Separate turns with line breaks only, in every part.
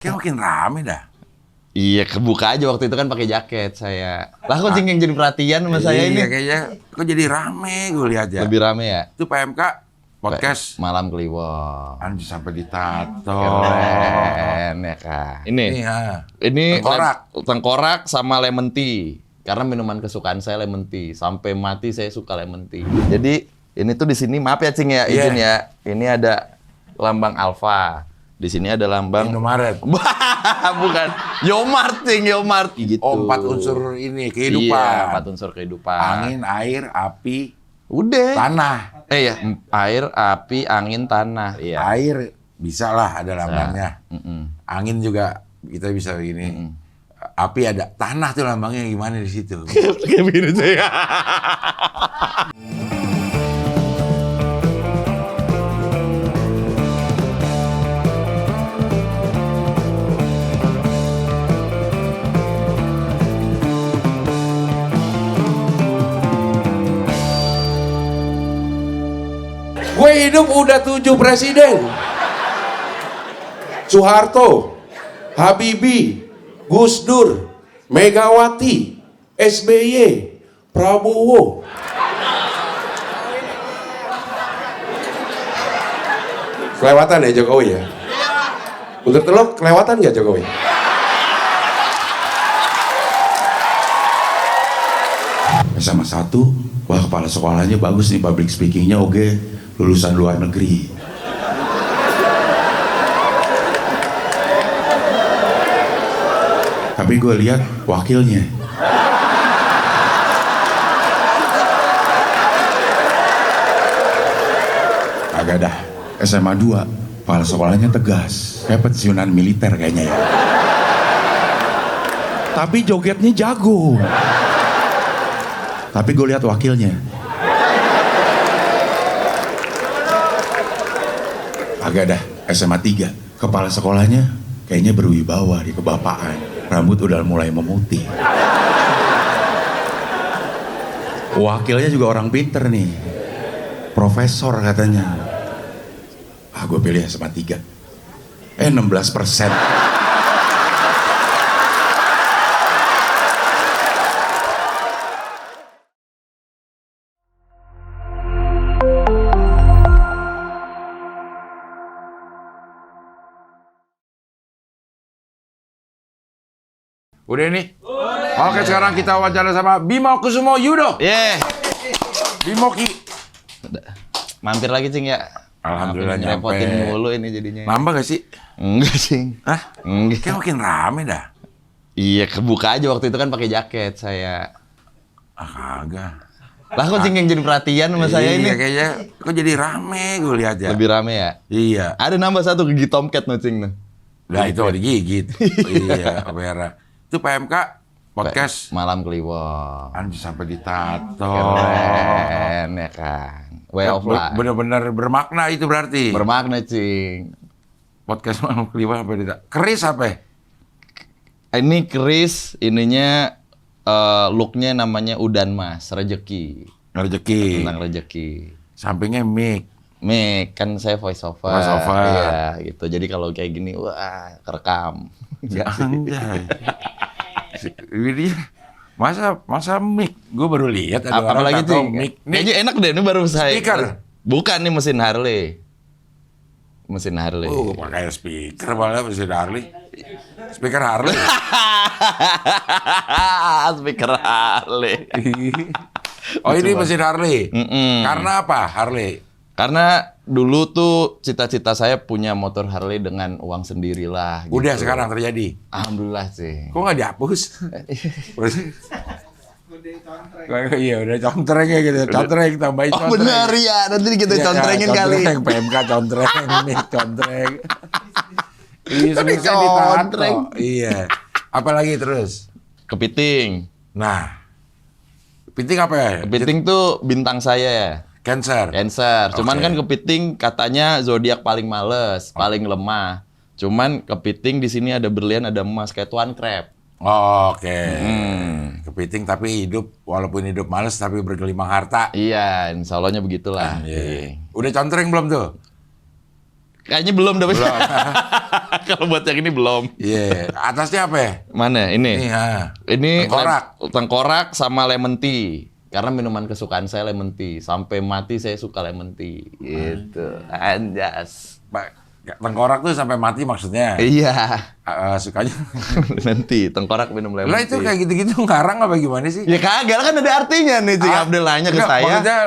Kayak makin rame dah.
Iya, kebuka aja waktu itu kan pakai jaket saya. Lah kok Cing yang jadi perhatian sama saya ini?
Iya, kayaknya kok jadi rame gue lihat ya.
Lebih rame ya?
Itu PMK podcast
Malam Kliwon.
anjir sampai ditato.
Keren ya kan. Ini tengkorak sama lemon tea. Karena minuman kesukaan saya lemon tea. Sampai mati saya suka lemon tea. Jadi ini tuh di sini maaf ya Cing ya, izin ya. Ini ada lambang Alfa. Di sini ada lambang
Indomaret.
Bukan. Yomart, Cing, Yomart. Gitu.
Oh, 4 unsur ini kehidupan.
Iya, 4 unsur kehidupan.
Angin, air, api,
udah.
tanah.
Ya, air, api, angin, tanah. Iya.
Air bisa lah ada lambangnya. Angin juga kita bisa begini. Api ada. Tanah tuh lambangnya gimana di situ?
Kayak begini saya.
Gue hidup udah 7 presiden. Soeharto, Habibie, Gus Dur, Megawati, SBY, Prabowo. Kelewatan ya Jokowi ya? Untuk telok kelewatan nggak Jokowi? Sama satu, wah kepala sekolahnya bagus nih, public speakingnya oke, lulusan luar negeri. Tapi gue lihat wakilnya. Agak dah, SMA 2, kepala sekolahnya tegas, kayak pensiunan militer kayaknya ya. Tapi jogetnya jago. Tapi gue lihat wakilnya. Agak dah, SMA 3, kepala sekolahnya kayaknya berwibawa di kebapaan. Rambut udah mulai memutih. Wakilnya juga orang pinter nih. Profesor katanya. Gue pilih SMA 3. 16%. Udah nih? Oke, sekarang kita wawancara sama Bimo Kusumo Yudo. Bimo Ki.
Mampir lagi Cing ya.
Alhamdulillah nyampe.
Repotin mulu ini jadinya.
Nambah gak sih?
Enggak Cing.
Hah?
Enggak.
Kayak makin rame dah.
Iya, kebuka aja waktu itu kan pakai jaket saya.
Kagak.
Lah kok Cing yang jadi perhatian sama saya ini?
Iya, kayaknya kok jadi rame gue lihat ya.
Lebih rame ya?
Iya.
Ada nambah satu gigi tomcat no Cing.
Nah, itu digigit. Iya, Vera. Itu PMK podcast
Malam Kliwon.
anjir sampai ditato.
Keren ya kan. Way of life.
Bener-bener bermakna itu berarti.
Bermakna Cing.
Podcast Malam Kliwon apa ditato? Keris apa ya?
Ini keris, ininya looknya namanya Udan Mas, rezeki.
Rezeki.
Tentang rezeki.
Sampingnya mic.
Mik, kan saya voice over.
Voice over.
Iya, gitu. Jadi kalau kayak gini, wah, kerekam.
Anjay. Ini masa mic? Gue baru lihat ada orang
Apalagi
tato
Cing?
mic.
Kayaknya enak deh, ini baru saya.
Speaker?
Bukan, nih mesin Harley. Mesin Harley.
Oh, pakai speaker malah mesin Harley. Speaker Harley.
Speaker Harley.
Oh, ini mesin Harley.
Mm-mm.
Karena apa Harley?
Karena dulu tuh cita-cita saya punya motor Harley dengan uang sendirilah. Gitu.
Udah sekarang terjadi.
Alhamdulillah sih.
Kok nggak dihapus? Iya udah contrengnya gitu. Contreng tambahin
Oh
contreng.
benar ya, nanti kita
Iya,
contrengin kali.
Contreng, PMK contreng, nih contreng. Iya,
Tapi
saya ditato.
contreng.
Iya. Apalagi terus?
Kepiting.
Nah. Kepiting apa ya?
Kepiting tuh bintang saya ya.
Cancer.
Cancer. Cuman
Oke.
kan kepiting katanya zodiak paling males, paling lemah. Cuman kepiting di sini ada berlian, ada emas kayak Tuan Crab.
Oh, oke. Kepiting tapi walaupun hidup males tapi bergelimang harta.
Iya, insya Allahnya begitulah.
Iya. Udah contreng belum tuh?
Kayaknya belum deh.
Belum.
Kalau buat yang ini belum.
Iya. Atasnya apa ya?
Mana? Ini. Ini
tengkorak
sama lemon tea. Karena minuman kesukaan saya lemon tea. Sampai mati saya suka lemon tea. Gitu. Anjas.
Tengkorak tuh sampai mati maksudnya?
Iya.
Sukanya
lemon tea. Tengkorak minum lemon tea.
Lah itu kayak gitu-gitu ngarang apa gimana sih?
Ya kagak, kan ada artinya nih Cing Abdel nanya ke saya.
Maksudnya,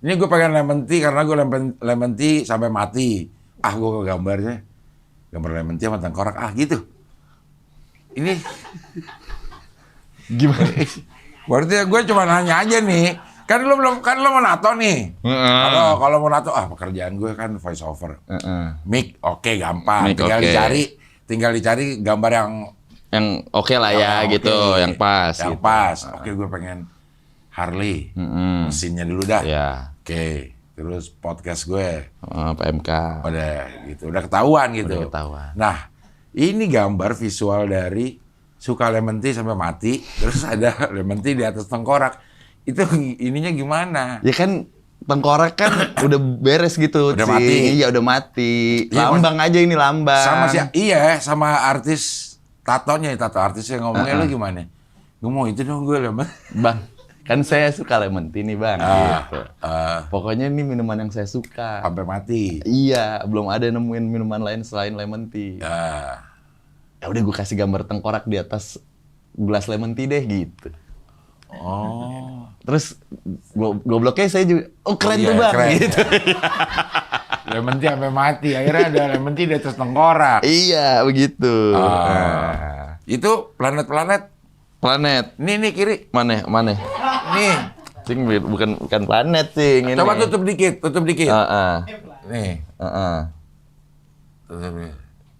ini gue pengen lemon tea karena gue lemon tea sampai mati. Gue ke gambar lemon tea sama tengkorak. Gitu. Ini
gimana?
Berarti gue cuma nanya aja nih. Kan lo mau nato nih. Kalau mau nato, pekerjaan gue kan voice over. Mic, oke, gampang. Tinggal dicari gambar
yang oke lah ya, gitu, yang pas.
Yang
gitu.
pas. Oke, gue pengen Harley. Mesinnya dulu dah.
Ya.
Oke. Terus podcast gue.
PMK.
Udah ketahuan gitu.
Udah ketahuan.
Nah, ini gambar visual dari suka lemon tea sampai mati, terus ada lemon tea di atas tengkorak. Itu ininya gimana?
Ya kan tengkorak kan udah beres gitu.
Udah mati.
Iya, udah mati. Lambang aja ini lambang.
Sama artis tatonya, tato artisnya ngomongnya lu gimana? Gue mau itu dong gue lemon.
Bang, kan saya suka lemon tea nih bang. Gitu. Pokoknya ini minuman yang saya suka.
Sampai mati.
Iya, belum ada nemuin minuman lain selain lemon tea. Ya udah gue kasih gambar tengkorak di atas gelas lemon tea deh gitu. Terus gobloknya saya juga, keren tuh bang.
Keren,
gitu.
Lemon tea sampai mati, akhirnya ada lemon tea di atas tengkorak.
Iya, begitu.
Itu planet. Nih kiri.
Mana?
Nih.
Cing, bukan planet, Cing. Ini.
Coba tutup dikit. Nih.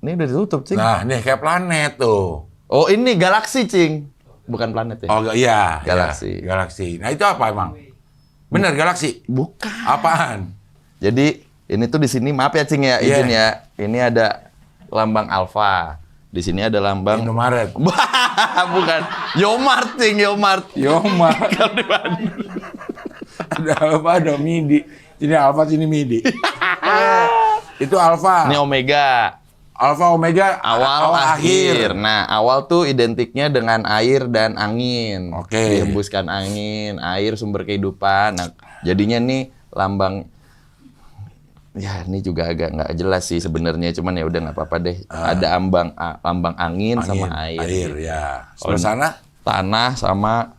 Ini udah ditutup, Cing.
Nah, nih kayak planet tuh.
Oh, ini galaksi, Cing. Bukan planet ya?
Oh, iya.
Galaksi.
Ya, galaksi. Nah, itu apa emang? Bener, galaksi?
Bukan.
Apaan?
Jadi, ini tuh di sini, maaf ya, Cing ya, izin ya. Ini ada lambang Alfa. Di sini ada lambang
Indomaret.
Bukan. Yomart, Cing, Yomart.
Ada Alfa, ada Midi. Sini Alfa, sini Midi. Itu Alfa.
Ini Omega.
Alfa, Omega,
awal akhir. Nah, awal tuh identiknya dengan air dan angin.
Oke.
Dihembuskan angin, air sumber kehidupan. Nah, jadinya nih lambang. Ya, ini juga agak nggak jelas sih sebenarnya, cuman ya udah nggak apa-apa deh. Ada lambang angin sama air.
Air, ya. Sebelah sana?
Tanah sama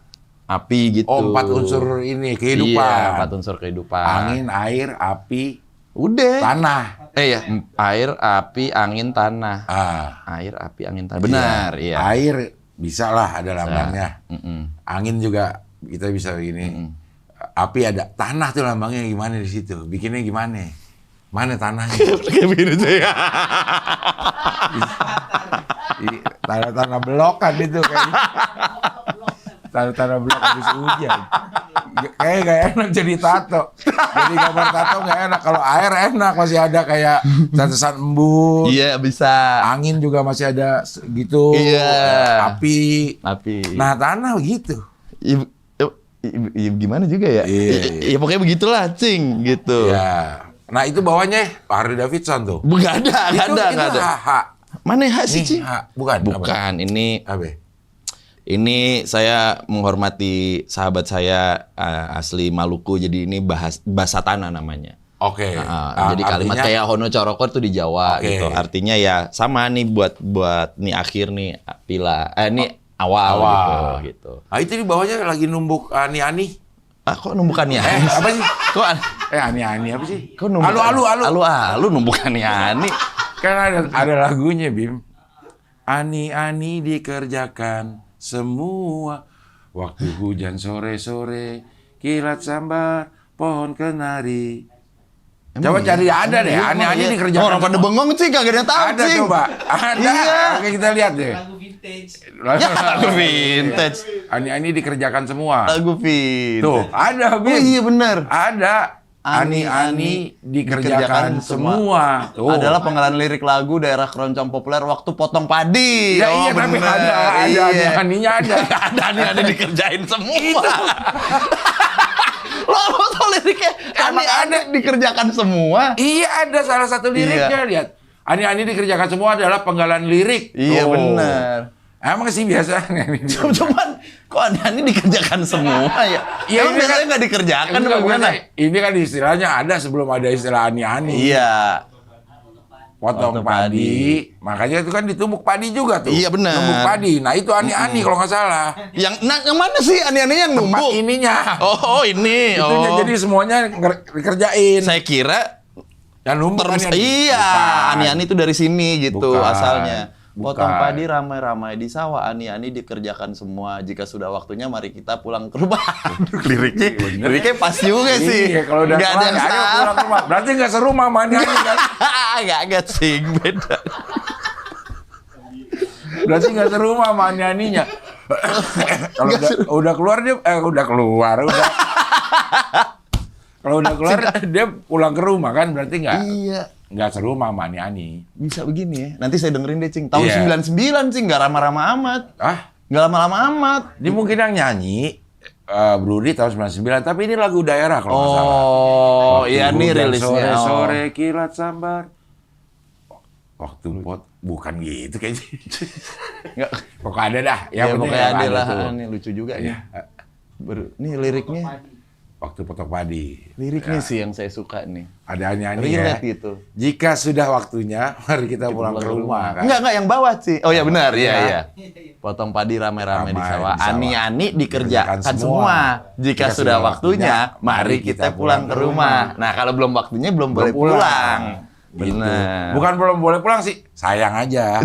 api gitu.
4 unsur ini kehidupan.
Iya, 4 unsur kehidupan.
Angin, air, api,
udah.
tanah.
Ya, air, api, angin, tanah. Air, api, angin, tanah. Benar, iya.
Air bisa lah ada lambangnya. Angin juga kita bisa begini. Api ada. Tanah tuh lambangnya gimana di situ? Bikinnya gimana? Mana tanahnya?
Kayak begini saya.
Tanah belokan itu kayaknya. Tanah blok habis hujan. Kayak gak enak jadi tato. Jadi gambar tato gak enak. Kalau air enak, masih ada kayak tetesan embun.
Iya, bisa.
Angin juga masih ada gitu.
Iya.
Api. Nah, tanah begitu.
Iya, gimana juga ya? Iya, pokoknya begitulah, Cing, gitu.
Iya. Nah, itu bawahnya Harley Davidson tuh.
Nggak ada. Mana H sih, Cing?
Bukan.
Ini
Apa?
Ini saya menghormati sahabat saya asli Maluku, jadi ini bahasa tanah namanya.
Oke.
Jadi kalimat artinya, kayak Hono Corokor tuh di Jawa gitu. Artinya ya sama nih buat nih akhir nih pila. Ini awal. Gitu.
Nah, itu di bawahnya lagi numbuk ani-ani.
Kok numbukan ya?
Apa sih?
Kok
ani-ani apa sih?
Kok numbukan? Alu numbukan ani.
Kan ada lagunya, Bim. Ani-ani dikerjakan semua. Waktu hujan sore-sore, kilat sambar pohon kenari. Coba cari ada deh, ani-ani dikerjakan.
Orang pada bengong sih, kagak ada tahu,
Ada
Cing.
coba. Ada. Oke, kita lihat deh.
Lagu vintage.
Ani-ani dikerjakan semua.
Lagu vintage.
Tuh, ada, Bim.
Oh iya benar.
Ada. Ani-ani dikerjakan semua. Tuh.
Adalah penggalan lirik lagu daerah keroncong populer waktu potong padi.
Ya, iya, tapi ada ani-aninya ada.
Ada ani-ani dikerjain semua. Lo tulis liriknya Ani dikerjakan semua.
Iya, ada salah satu liriknya, lihat. Ani dikerjakan semua adalah penggalan lirik.
Iya, benar.
Emang sih biasanya.
Cuman kok Ani dikerjakan semua ya?
Iya,
Emang biasanya nggak dikerjakan apa gimana?
Ini kan istilahnya ada sebelum ada istilah ani-ani.
Iya.
Potong padi. Makanya itu kan ditumbuk padi juga tuh.
Iya, benar.
Tumbuk padi. Nah itu ani-ani kalau nggak salah.
Yang mana sih Ani yang
Tempat
numbuk?
ininya.
Oh, ini.
Itunya, jadi semuanya dikerjain.
Saya kira
Yang numbuk
iya, Ani itu dari sini gitu
Bukan.
asalnya. Potong
Bukan.
padi ramai-ramai di sawah, Ani dikerjakan semua. Jika sudah waktunya, mari kita pulang ke rumah. liriknya pas juga sih.
Iya, kalau udah
nggak ada yang
ayo
salah.
pulang ke rumah. Berarti nggak serumah sama ani-ani kan?
Nggak sih, beda.
Berarti nggak serumah sama ani-aninya. Kalau udah keluar dia, kalau udah keluar dia pulang ke rumah kan, berarti nggak serumah sama ani-ani.
Bisa begini ya. Nanti saya dengerin deh, Cing. Tahun
Iya.
99, Cing. Nggak lama-lama amat. Nggak lama-lama amat.
Dia mungkin yang nyanyi Brudi tahun 99, tapi ini lagu daerah kalau nggak salah.
Oh, iya
Waktu
nih
hujan
rilisnya.
Sore kilat sambar. Waktu pot bukan gitu kayaknya.
Nggak.
Pokoknya ada dah.
Ya,
penting
pokoknya
yang
ada lah.
tuh.
Ini lucu juga
Iya.
ya. Nih liriknya.
Waktu potong padi.
Liriknya sih yang saya suka nih.
Ada nyanyi ya.
Relate gitu.
Jika sudah waktunya, mari kita pulang ke rumah. Kan?
Enggak yang bawah sih. Oh ya benar, iya. Potong padi ramai-ramai di sawah. Ani dikerjakan semua. Jika sudah waktunya, mari kita pulang ke rumah. Nah, kalau belum waktunya belum boleh pulang. Benar.
Bukan belum boleh pulang sih, sayang aja.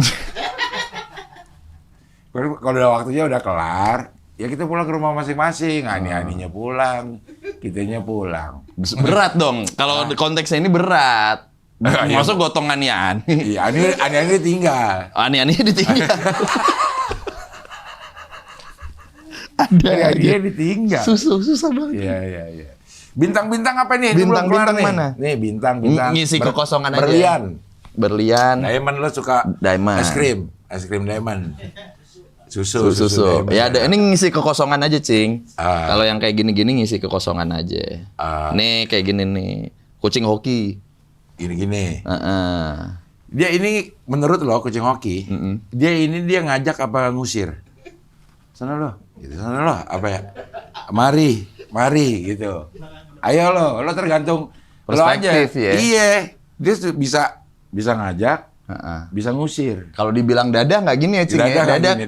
Kalau udah waktunya udah kelar, ya kita pulang ke rumah masing-masing. Ani-aninya pulang, kitanya pulang.
Berat dong. Kalau konteksnya ini berat. Masuk gotong Ani.
Iya, ani-ani tinggal.
Ani ditinggal.
Dia ditinggal.
Susah banget.
Iya. Bintang-bintang apa nih? Ini belum kelar
Bintang
nih.
mana?
Nih bintang-bintang.
Ngisi kekosongan aja.
Berlian.
Berlian.
Diamond lo suka
Diamond.
es krim diamond. Susu. Diamond.
Ya ada ini ngisi kekosongan aja, Cing.
Ah.
Kalau yang kayak gini-gini ngisi kekosongan aja. Nih kayak gini nih. Kucing hoki.
Gini-gini.
Heeh.
Dia ini menurut lo kucing hoki, dia ngajak apa ngusir? Sana lo, gitu. Sana lo, apa ya? Mari gitu. Ayo lo tergantung lo aja.
Perspektif ya.
Iya, dia bisa ngajak, bisa ngusir.
Kalau dibilang dada nggak gini ya, Cing.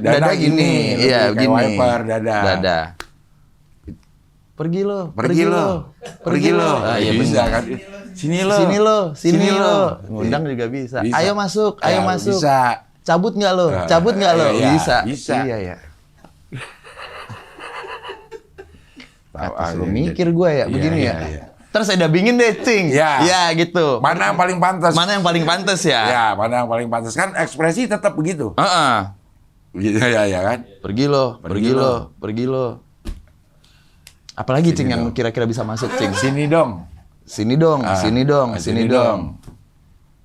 Dada gini. Iya,
kayak
gini.
wiper, dada.
Pergi lo.
Ah,
iya
bisa
benar.
kan? Sini lo.
Ngundang juga bisa.
Bisa.
Ayo masuk.
Bisa.
Cabut nggak lo?
Iya,
Bisa.
bisa.
Iya ya.
Tahu
Atas
aja.
lu mikir gue ya, begini ya.
Iya.
Terus saya dabingin deh, Cing.
Iya.
Ya gitu.
Mana yang paling pantas?
Mana yang paling pantas ya?
Ya, mana yang paling pantas kan ekspresi tetap begitu.
Heeh.
Gitu ya kan?
Pergi lo. Apalagi, Cing, yang kira-kira bisa masuk, Cing?
Sini dong.
Sini dong.
Sini dong.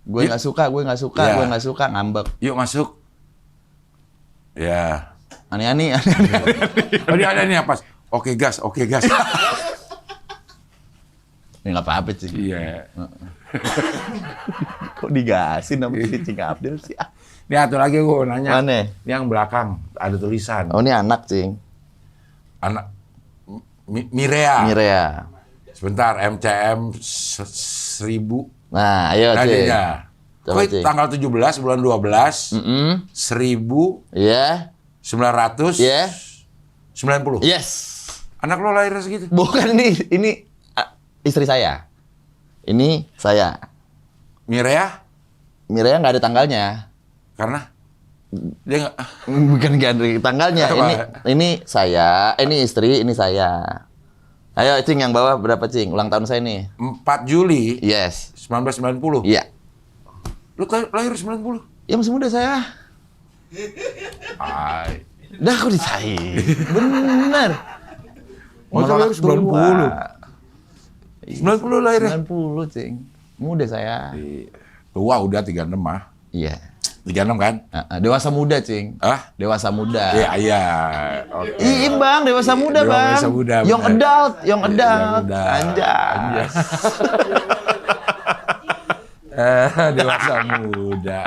Gue nggak suka,
Ya.
ngambek.
Yuk masuk. Ya.
Ani.
Oh dia ada nih apa? Oke gas.
Ini nggak apa-apa, Cing.
Iya.
Kok digasin sama Cing Abdel sih?
Ini satu lagi gue nanya.
Mana?
Ini yang belakang ada tulisan.
Oh, ini anak, Cing.
Anak Mirea. Sebentar, MCM 1000.
Nah, ayo, Cing.
Tadinya.
Coba,
Kok
Cing.
tanggal 17 bulan 12 1990.
Iya.
90.
Yes.
Anak lo lahir segitu.
Bukan ini istri saya. Ini saya.
Mirea
Mireya nggak ada tanggalnya.
karena dia nggak.
Bukan nggak ada tanggalnya.
Apa?
Ini saya, ini istri, ini saya. Ayo, Cing, yang bawah berapa, Cing? Ulang tahun saya nih.
4 Juli
Yes.
1990.
Iya.
Lu lahir 90.
Ya masih muda saya.
Ay.
Dah aku dicahin. Bener.
Masa lahir 90? 90 lahirnya.
90, Cing. Muda saya.
Tua udah 36 mah.
Iya.
36 kan?
Dewasa muda, Cing.
Ah?
Dewasa muda.
Iya. Oke.
Iya, Bang, dewasa muda, Bang.
Dewasa muda.
Young adult.
Anjay. Dewasa muda.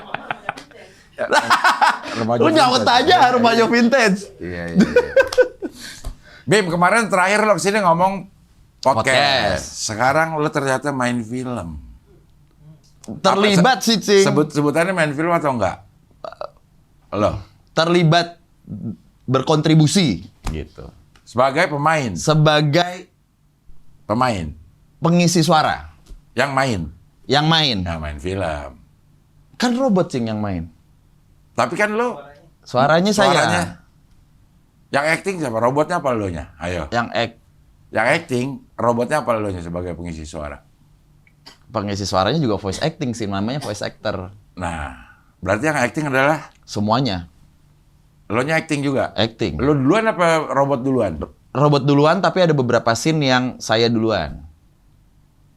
Lu nyaut aja remaja vintage.
Iya. Bim, kemarin terakhir lo kesini ngomong podcast. Sekarang lo ternyata main film.
Terlibat sih, Cing.
Sebutannya main film atau enggak? Lo?
Terlibat berkontribusi gitu.
Sebagai pemain.
Sebagai
Pemain.
pengisi suara.
Yang main.
Yang main.
Yang main film.
Kan robot, Cing, yang main.
Tapi kan lo
Suaranya saya.
Yang acting siapa? Robotnya apa lo-nya? Ayo. Yang acting, robotnya apa lo-nya sebagai pengisi suara?
Pengisi suaranya juga voice acting sih, namanya voice actor.
Nah, berarti yang acting adalah?
Semuanya.
Lo-nya acting juga?
Acting.
Lo duluan apa robot duluan?
Robot duluan, tapi ada beberapa scene yang saya duluan.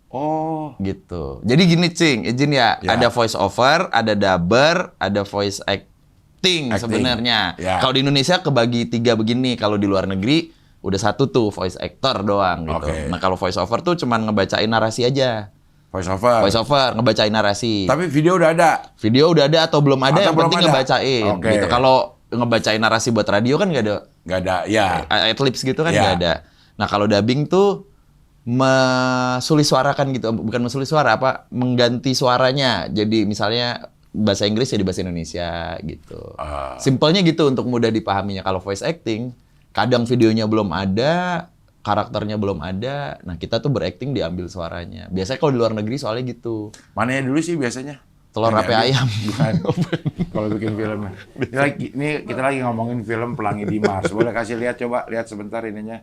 Oh.
Gitu. Jadi gini, Cing, izin ya. Ada voice over, ada dubber, ada voice acting. Sebenarnya.
Ya.
Kalau di Indonesia kebagi 3 begini. Kalau di luar negeri, udah 1 tuh voice actor doang gitu.
Okay.
Nah, kalau voice over tuh cuman ngebacain narasi aja.
Voice over?
Voice over, ngebacain narasi.
Tapi video udah ada?
Video udah ada atau belum ada, yang penting ngebacain.
Okay.
Gitu. Kalau ngebacain narasi buat radio kan nggak ada.
Nggak ada, ya.
Adlibs gitu kan nggak ada. Nah, kalau dubbing tuh mesulisuarakan gitu, bukan mesulisuara, mengganti suaranya. Jadi misalnya bahasa Inggris jadi bahasa Indonesia gitu. Simpelnya gitu untuk mudah dipahaminya. Kalau voice acting, kadang videonya belum ada, karakternya belum ada. Nah, kita tuh berakting diambil suaranya. Biasanya kalau di luar negeri soalnya gitu.
Mananya dulu sih biasanya?
Telur ape ayam.
Bukan. Kalau bikin film. Ini kita lagi ngomongin film Pelangi di Mars. Boleh kasih lihat, coba lihat sebentar ininya.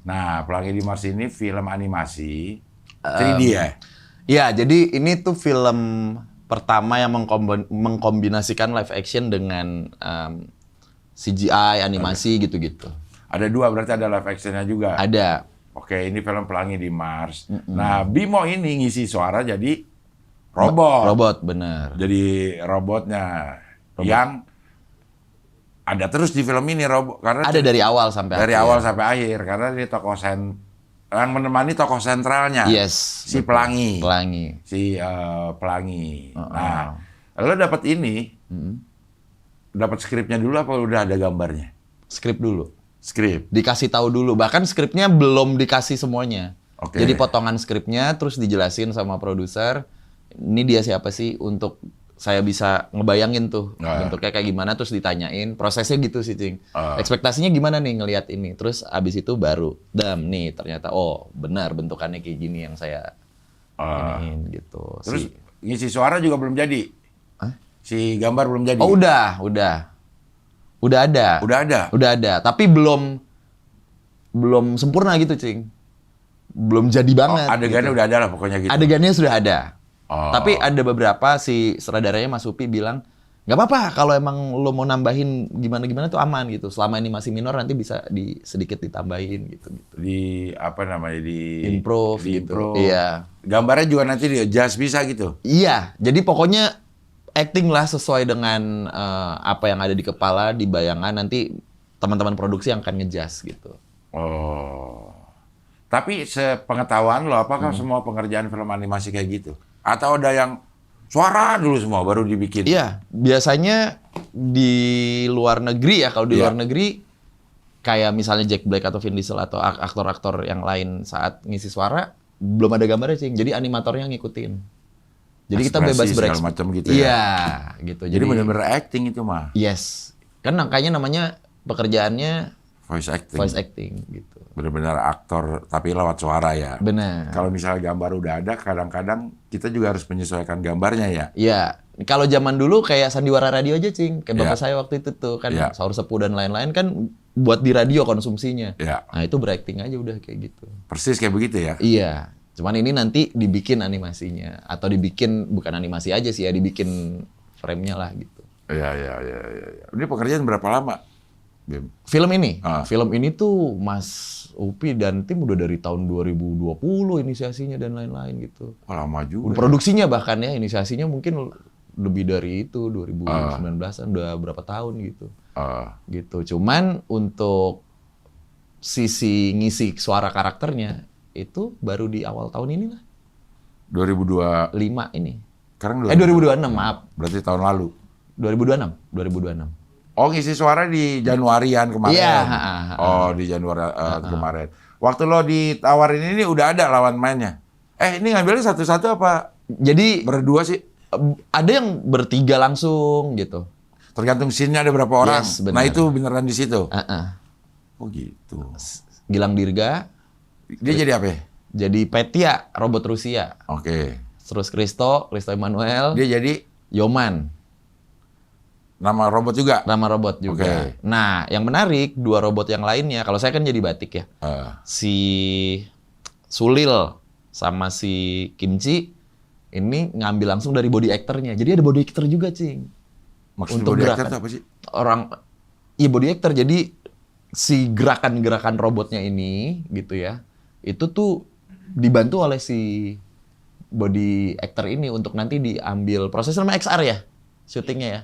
Nah, Pelangi di Mars ini film animasi 3D ya? Iya,
jadi ini tuh film pertama yang mengkombinasikan live action dengan CGI, animasi gitu-gitu.
Ada 2, berarti ada live action-nya juga?
Ada.
Oke, ini film Pelangi di Mars. Nah, Bimo ini ngisi suara jadi robot.
Robot, bener.
Jadi robotnya. Yang ada terus di film ini robot. Karena
ada dari awal sampai
akhir. Dari awal sampai akhir. Karena ini tokoh yang menemani tokoh sentralnya.
Yes.
Si Pelangi.
Pelangi.
Si Pelangi. Nah, lo dapat ini, dapat skripnya dulu apa udah ada gambarnya?
Skrip dulu.
Skrip.
Dikasih tahu dulu. Bahkan skripnya belum dikasih semuanya.
Okay.
Jadi potongan skripnya terus dijelasin sama produser. Ini dia siapa sih, untuk saya bisa ngebayangin tuh bentuknya kayak gimana, terus ditanyain. Prosesnya gitu sih, Cing. Ekspektasinya gimana nih ngelihat ini. Terus abis itu baru, nih ternyata benar bentukannya kayak gini yang saya iniin gitu.
Terus ngisi suara juga belum jadi? Si gambar belum jadi?
Oh, udah. Udah ada. Udah ada, tapi belum sempurna gitu, Cing. Belum jadi banget.
Adegannya
gitu.
udah ada lah pokoknya gitu.
Adegannya sudah ada. Tapi ada beberapa si sutradaranya Mas Upi bilang, nggak apa-apa kalau emang lo mau nambahin gimana-gimana tuh aman gitu. Selama ini masih minor nanti bisa sedikit ditambahin gitu.
Di apa namanya, di
improve gitu. Iya.
Gambarnya juga nanti di adjust bisa gitu.
Iya. Jadi pokoknya acting lah sesuai dengan apa yang ada di kepala, di bayangan, nanti teman-teman produksi yang akan ngejust gitu.
Tapi sepengetahuan lo, apakah semua pengerjaan film animasi kayak gitu? Atau ada yang suara dulu semua baru dibikin?
Iya, biasanya di luar negeri ya. Kalau di luar negeri, kayak misalnya Jack Black atau Vin Diesel atau aktor-aktor yang lain saat ngisi suara, belum ada gambarnya, Cing. Jadi animatornya ngikutin. Jadi kita bebas berekspresi.
Macam gitu
ya? Iya, gitu.
Jadi benar-benar acting itu mah?
Yes. Kan makanya namanya pekerjaannya
voice acting.
Voice acting, gitu.
Benar-benar aktor, tapi lewat suara ya?
Benar.
Kalau misalnya gambar udah ada, kadang-kadang kita juga harus menyesuaikan gambarnya ya?
Iya. Kalau zaman dulu kayak sandiwara radio aja, Cing. Kayak bapak saya waktu itu tuh, kan Saur Sepuh dan lain-lain kan buat di radio konsumsinya. Nah, itu berakting aja udah kayak gitu.
Persis kayak begitu ya?
Iya. Cuman ini nanti dibikin animasinya. Atau dibikin, bukan animasi aja sih ya, dibikin frame-nya lah gitu.
Iya. Ini pekerjaan berapa lama, Bim?
Film ini? Film ini tuh Mas Upi dan tim udah dari tahun 2020 inisiasinya dan lain-lain gitu.
Lama juga.
Produksinya bahkan ya, inisiasinya mungkin lebih dari itu 2019-an udah berapa tahun gitu. Gitu. Cuman untuk sisi ngisi suara karakternya itu baru di awal tahun ini lah.
2025
ini.
Sekarang
2026, maaf.
Berarti tahun lalu.
2026.
Oh, ngisi suara di Januarian kemarin.
Iya.
Oh, di Januari kemarin. Waktu lo ditawarin ini udah ada lawan mainnya. Ini ngambilnya satu-satu apa?
Jadi
Berdua sih?
ada yang bertiga langsung gitu.
Tergantung scene-nya ada berapa orang.
Yes, benar.
Nah, itu beneran di situ. Oh, gitu.
Gilang Dirga.
Dia jadi apa ya?
Jadi Petya, robot Rusia.
Oke.
Terus Kristo Emmanuel.
Dia jadi
Yoman.
nama robot juga?
Nama robot juga.
Oke.
Nah, yang menarik, dua robot yang lainnya, kalau saya kan jadi batik ya. Si Sulil sama si Kimchi, ini ngambil langsung dari body actor-nya. Jadi ada body actor juga, Cing.
Maksud
Untuk
body
gerakan.
actor itu apa sih?
Iya body actor. Jadi si gerakan-gerakan robotnya ini, gitu ya, itu tuh dibantu oleh si body actor ini untuk nanti diambil proses nama XR ya, syutingnya ya.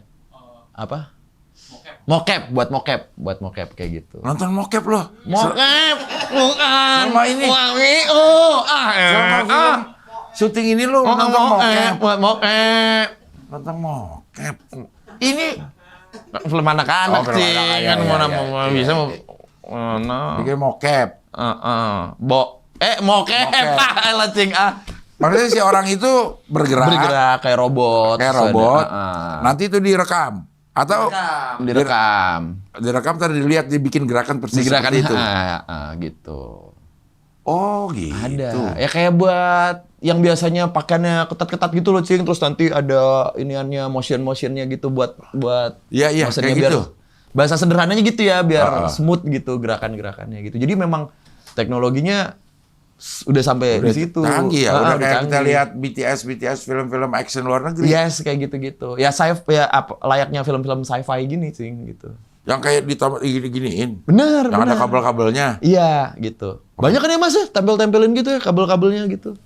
Apa? Buat mocap kayak gitu.
Nonton mocap loh.
Mocap, bukan.
Selama ini. Selama film syuting ini lo nonton mocap.
Buat mocap.
Nonton mocap. Ini
Film anak-anak,
film
Cing.
anak-anak,
Kan
iya,
mau
iya.
bisa mau mana?
bikin mocap.
Mocap. Elah, Cing.
Maksudnya si orang itu bergerak
Kayak robot.
kayak
Terus ada-
robot. Nanti itu direkam. Atau direkam tadi dilihat dibikin gerakan persis
Digerakan
seperti itu.
Gitu.
Oh, gitu.
Ada. Ya kayak buat yang biasanya pakaiannya ketat-ketat gitu loh, Cing. Terus nanti ada iniannya, motion-motionnya gitu buat
Iya,
motionnya
kayak
biar
gitu.
bahasa sederhananya gitu ya, biar smooth gitu gerakan-gerakannya gitu. Jadi memang teknologinya udah sampai di situ.
Canggih ya, udah kayak kita
canggih.
lihat BTS film-film action luar negeri.
Yes, kayak gitu-gitu. Ya layaknya film-film sci-fi gini, Cing, gitu.
Yang kayak gini-giniin.
Bener,
Yang ada
bener.
kabel-kabelnya.
Iya, gitu. Banyak kan ya Mas ya, tempel-tempelin gitu ya, kabel-kabelnya gitu.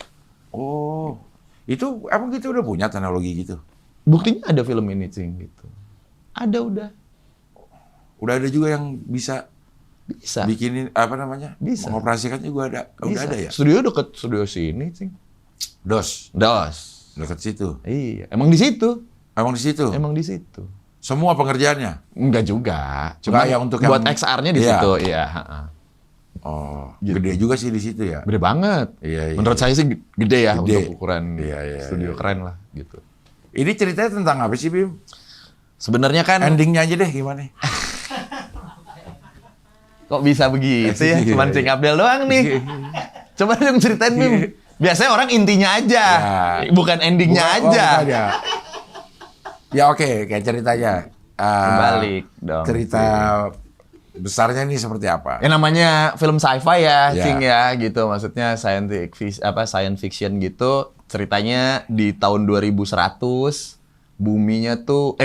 Oh, itu emang kita udah punya teknologi gitu?
Buktinya ada film ini, Cing, gitu. Ada udah.
Udah ada juga yang bisa
Bisa.
bikinin, apa namanya?
Bisa.
Mengoperasikannya juga ada. Udah
Bisa.
ada ya?
Studio deket studio sini, Cing.
DOS,
DOS.
dekat situ.
Iya, emang di situ.
Emang di situ?
Emang di situ.
Semua pengerjaannya?
Enggak juga. Cuma
ya untuk
buat
yang-
XR-nya di
Iya.
situ, iya.
Oh,
Gitu.
gede juga sih di situ ya?
Gede banget.
Iya, iya.
Menurut saya sih gede ya
Gede.
untuk ukuran
Iya,
studio
iya.
keren lah gitu.
Ini ceritanya tentang apa sih, Bim?
Sebenarnya kan
Endingnya aja deh gimana?
kok bisa begitu ya?
Iya,
Cuman
iya.
Cing Abdel doang nih. Coba dong ceritain, Bim. Biasanya orang intinya aja,
Ya.
bukan endingnya
Bukan-
aja.
bukan aja. Ya oke, kayak ceritanya.
Balik dong.
Cerita besarnya ini seperti apa?
Ya namanya film sci-fi ya,
Ya.
Cing ya, gitu. Maksudnya science fiction gitu. Ceritanya di tahun 2100, bumi tuh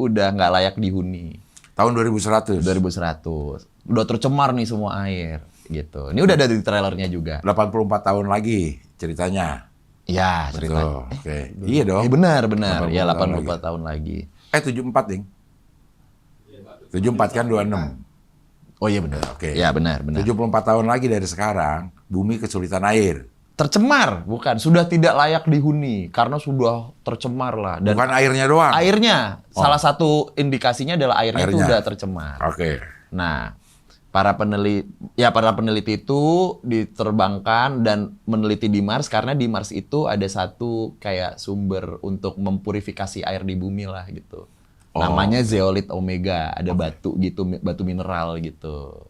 udah nggak layak dihuni.
Tahun 2100.
2100. Udah tercemar nih semua air, gitu. Ini udah ada di trailernya juga.
84 tahun lagi ceritanya.
Ya,
Betul.
ceritanya.
Oke. Iya dong.
Benar.
84
Ya,
tahun
84 tahun lagi.
74, Ding. 74 kan 26.
Oh iya benar.
Oke.
Ya, benar.
74 tahun lagi dari sekarang, bumi kesulitan air.
Tercemar, bukan. Sudah tidak layak dihuni karena sudah tercemar lah. Dan
Bukan airnya doang.
airnya, salah satu indikasinya adalah airnya itu
Airnya.
udah tercemar.
Oke.
Nah, para peneliti itu diterbangkan dan meneliti di Mars karena di Mars itu ada satu kayak sumber untuk mempurifikasi air di bumi lah gitu. Namanya zeolit omega, ada batu gitu, batu mineral gitu.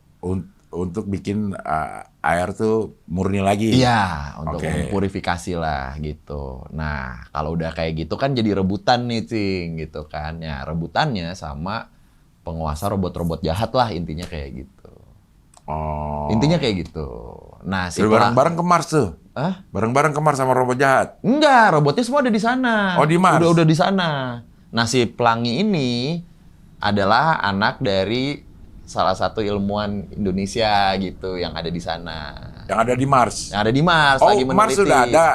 Untuk bikin air tuh murni lagi.
Iya, untuk
Oke.
mempurifikasi lah gitu. Nah, kalau udah kayak gitu kan jadi rebutan nih, Cing, gitu kan. Ya, rebutannya sama penguasa robot-robot jahat lah intinya kayak gitu.
Oh.
Intinya kayak gitu. Nah,
Jadi bareng-bareng ke Mars tuh.
Hah?
Bareng-bareng ke Mars sama robot jahat.
Enggak, robotnya semua ada di sana.
Oh, di Mars?
Udah di sana. Nah, si pelangi ini adalah anak dari salah satu ilmuwan Indonesia gitu yang ada di sana.
Yang ada di Mars.
Yang ada di Mars
Oh,
lagi meneliti.
Mars sudah ada.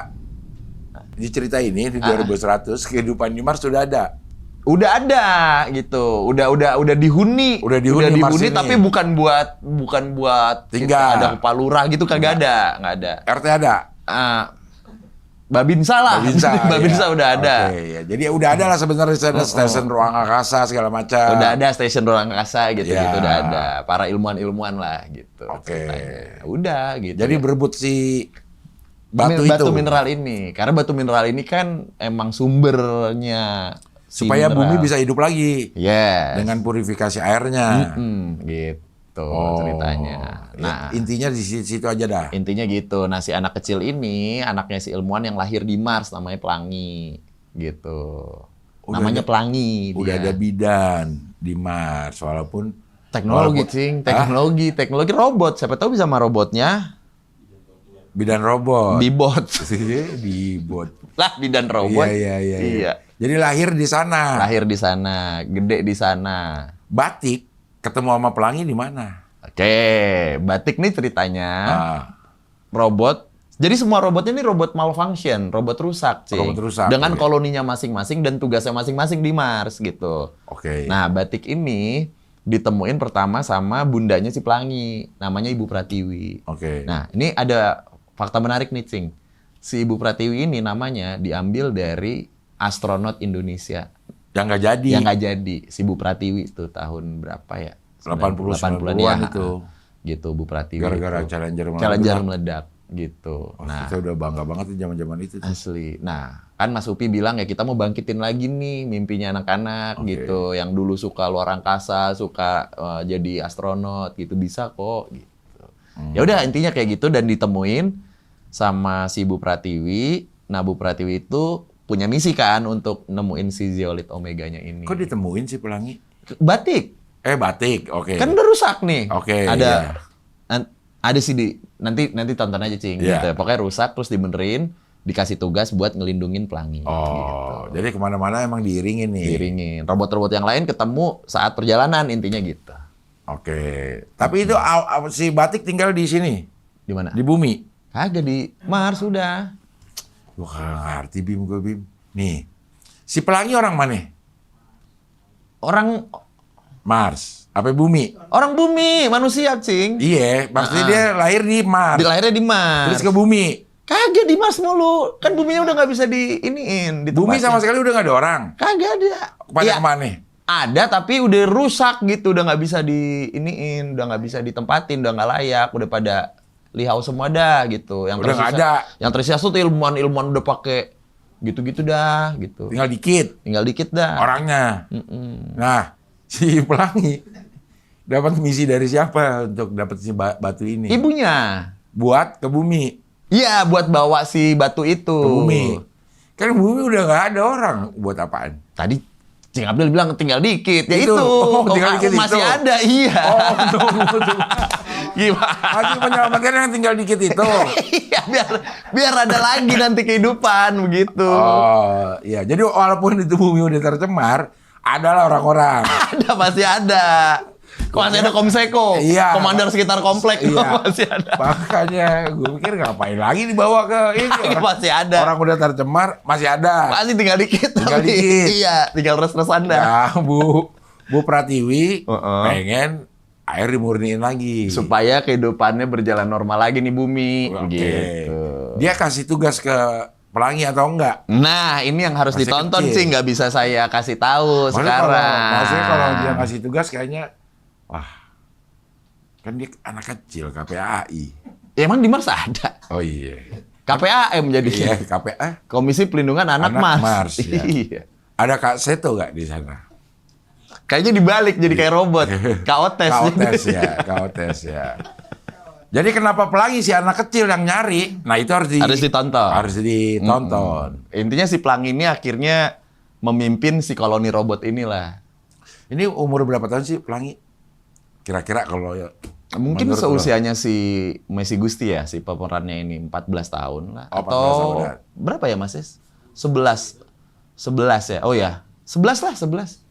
di cerita ini di 2100 kehidupan di Mars sudah ada.
Udah ada gitu. Udah dihuni.
Udah dihuni Mars ini.
Tapi bukan buat
tinggal.
Ada kepala lurah gitu kagak ada, nggak ada.
RT ada.
Babinsa lah. Babinsa
ya.
udah ada.
Oke, ya. Jadi udah ada lah sebenarnya stasiun ruang angkasa segala macam.
Udah ada stasiun ruang angkasa gitu udah ada. Para ilmuwan lah gitu.
Oke.
Udah gitu.
Jadi berebut si batu
mineral ini. Karena batu mineral ini kan emang sumbernya
supaya bumi bisa hidup lagi.
Yes.
Dengan purifikasi airnya.
Gitu ceritanya. Nah,
intinya di situ aja dah.
Intinya gitu. Nah, si anak kecil ini anaknya si ilmuwan yang lahir di Mars, namanya Pelangi. Gitu. Namanya Pelangi.
Udah ada bidan di Mars walaupun
teknologi, teknologi robot. Siapa tahu bisa sama robotnya.
Bidan robot.
Bibot.
Bibot.
Lah, bidan robot.
Iya. Jadi lahir di sana.
Lahir di sana, gede di sana.
Batik ketemu sama Pelangi di mana?
Oke, Batik nih ceritanya. Robot. Jadi semua robotnya ini robot malfunction, robot rusak, Cing.
Robot rusak.
Dengan koloninya masing-masing dan tugasnya masing-masing di Mars gitu.
Oke.
Nah, Batik ini ditemuin pertama sama bundanya si Pelangi, namanya Ibu Pratiwi.
Oke.
Nah, ini ada fakta menarik nih, Cing. Si Ibu Pratiwi ini namanya diambil dari astronot Indonesia.
Yang nggak jadi.
Yang nggak jadi. Si Bu Pratiwi itu tahun berapa ya?
80-90-an
ya.
itu.
Gitu, Bu Pratiwi.
Gara-gara Challenger
meledak. Gitu.
Nah, kita udah bangga banget di zaman-zaman itu.
Asli. Nah, kan Mas Upi bilang ya kita mau bangkitin lagi nih mimpinya anak-anak gitu. Yang dulu suka luar angkasa, suka jadi astronot gitu. Bisa kok gitu. Ya udah intinya kayak gitu dan ditemuin sama si Bu Pratiwi. Nah, Bu Pratiwi itu punya misi kan untuk nemuin si zeolit omeganya ini.
Kok ditemuin sih Pelangi?
Batik.
Batik, oke.
Kan udah rusak nih.
Oke.
Ada sih nanti tonton aja Cing. Gitu. Pokoknya rusak terus dibenerin, dikasih tugas buat ngelindungin Pelangi.
Gitu. Jadi kemana-mana emang diiringin nih.
Diiringin. Robot-robot yang lain ketemu saat perjalanan intinya gitu.
Oke. Tapi itu si Batik tinggal di sini.
Di mana?
Di bumi.
Kagak di Mars udah.
Gue kagak ngerti Bim. Nih, si Pelangi orang mana?
Orang
Mars. Apa bumi?
Orang bumi, manusia, Cing.
Iya, maksudnya dia lahir di Mars.
Lahirnya di Mars.
Terus ke bumi.
Kagak di Mars mulu. Kan buminya udah nggak bisa diiniin.
Bumi sama sekali udah nggak ada orang.
Kagak ada.
Pada kemana?
Ada tapi udah rusak gitu, udah nggak bisa diiniin, udah nggak bisa ditempatin, udah nggak layak, udah pada lihau semua dah gitu. Yang
udah nggak ada.
Yang tersisa tuh ilmuwan udah pakai gitu-gitu dah gitu.
Tinggal dikit
dah.
Orangnya. Nah, si Pelangi dapat misi dari siapa untuk dapat si batu ini?
Ibunya.
Buat ke bumi.
Iya, buat bawa si batu itu.
Ke bumi. Kan bumi udah nggak ada orang. Buat apaan?
Tadi Cing Abdul bilang tinggal dikit. Ya itu.
Tinggal dikit
masih
itu.
ada, iya.
Tunggu.
Gimana?
Masih menyelamatkan yang tinggal dikit itu.
Iya, biar ada lagi nanti kehidupan begitu.
Oh, iya. Jadi walaupun itu bumi udah tercemar, adalah orang-orang.
Masih ada. Masih ada Komseko, komandan sekitar komplek masih ada.
Makanya gue pikir ngapain lagi dibawa ke ini.
Masih ada.
Orang udah tercemar, masih ada.
Masih tinggal dikit.
Dikit.
Iya, tinggal res-res Anda.
Ya, Bu Pratiwi pengen air dimurniin lagi.
Supaya kehidupannya berjalan normal lagi nih bumi. Gitu.
Dia kasih tugas ke Pelangi atau enggak?
Nah, ini yang harus ditonton sih, nggak bisa saya kasih tahu sekarang.
Maksudnya kalau dia kasih tugas kayaknya, wah, kan dia anak kecil KPAI.
Ya, emang di Mars ada.
Oh iya.
KPAM jadi.
Iya, KPA.
Komisi Pelindungan Anak Mars.
Ya.
Iya.
Ada Kak Seto nggak di sana?
Kayaknya dibalik jadi kayak robot. Kaotes
ya. Jadi kenapa Pelangi si anak kecil yang nyari? Nah itu harus
ditonton.
Harus ditonton.
Intinya si Pelangi ini akhirnya memimpin si koloni robot inilah.
Ini umur berapa tahun sih Pelangi? Kira-kira kalau
mungkin seusianya si Messi Gusti ya, si pemerannya ini 14 tahun lah.
Oh,
atau
14 tahun.
Berapa ya Mas? 11 ya. Oh ya, 11 lah, 11.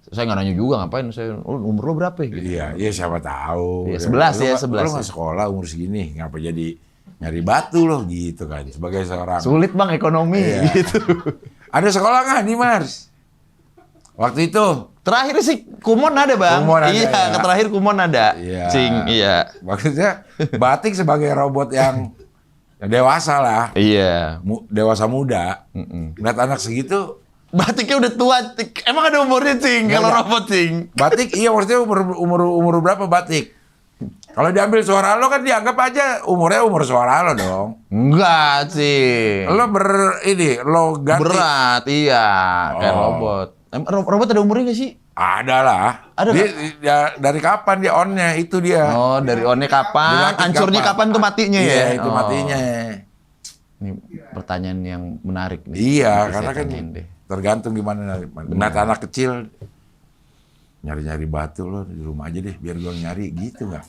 Saya nggak nanya juga ngapain, umur lo berapa ya? Gitu.
Iya siapa tahu.
Iya, 11 ya, 11.
Lo nggak sekolah umur segini, ngapa jadi Nyari batu loh gitu kan sebagai seorang.
Sulit bang ekonomi gitu.
Ada sekolah nggak di Mars? Waktu itu
Terakhir sih Kumon ada bang.
Kumon ada,
iya,
ya.
terakhir Kumon ada.
Iya.
Cing, iya.
Maksudnya batik sebagai robot yang dewasa lah,
Iya.
dewasa muda. Lihat anak segitu,
Batiknya udah tua. Emang ada umurnya cing kalau
ada.
robot cing.
batik iya maksudnya umur berapa batik? Kalau diambil suara lo kan dianggap aja umur suara lo dong.
Enggak cing.
Lo ganti.
Berat, iya. Kayak
Oh.
robot. Robot ada umurnya nggak sih?
Ada lah.
Ada
Dari kapan dia onnya itu dia.
Oh, dari on-nya kapan?
Dilatih
Hancurnya kapan tuh matinya
Iya,
ya?
itu
Oh.
matinya.
Ini pertanyaan yang menarik nih.
Iya,
Nanti
karena
saya
kan
tanyain deh.
tergantung gimana. Anak kecil nyari-nyari batu lo di rumah aja deh, biar gue nyari gitu nggak?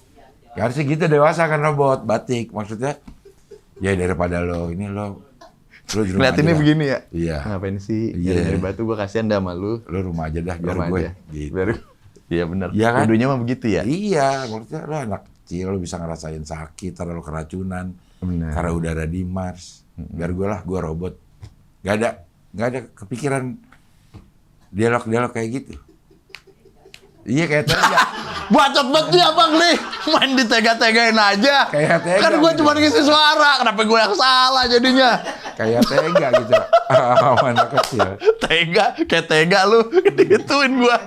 Ya harusnya gitu dewasa kan robot batik, maksudnya ya daripada lo di rumah
Ngeliatinnya
aja dah.
begini ya?
Iya.
Ngapain sih?
Iya.
Dari batu gue kasihan dah sama lu.
Lo rumah aja dah biar
Rumah
gue.
aja.
Gitu.
Iya benar.
Iya kan?
Kudunya mah begitu ya?
Iya, maksudnya lo anak kecil lo bisa ngerasain sakit, ntar lo keracunan
Benar.
karena udara di Mars. Biar gue robot. Gak ada kepikiran dialog kayak gitu. Iya kayak tega.
Bacot banget nih abang nih. Main ditega-tegain aja.
Kayak tega
Kan gue
gitu.
cuma ngisi suara. Kenapa gue yang salah jadinya?
Kayak tega gitu. Sama anak kecil.
Tega, kayak tega lu. Digituin gue.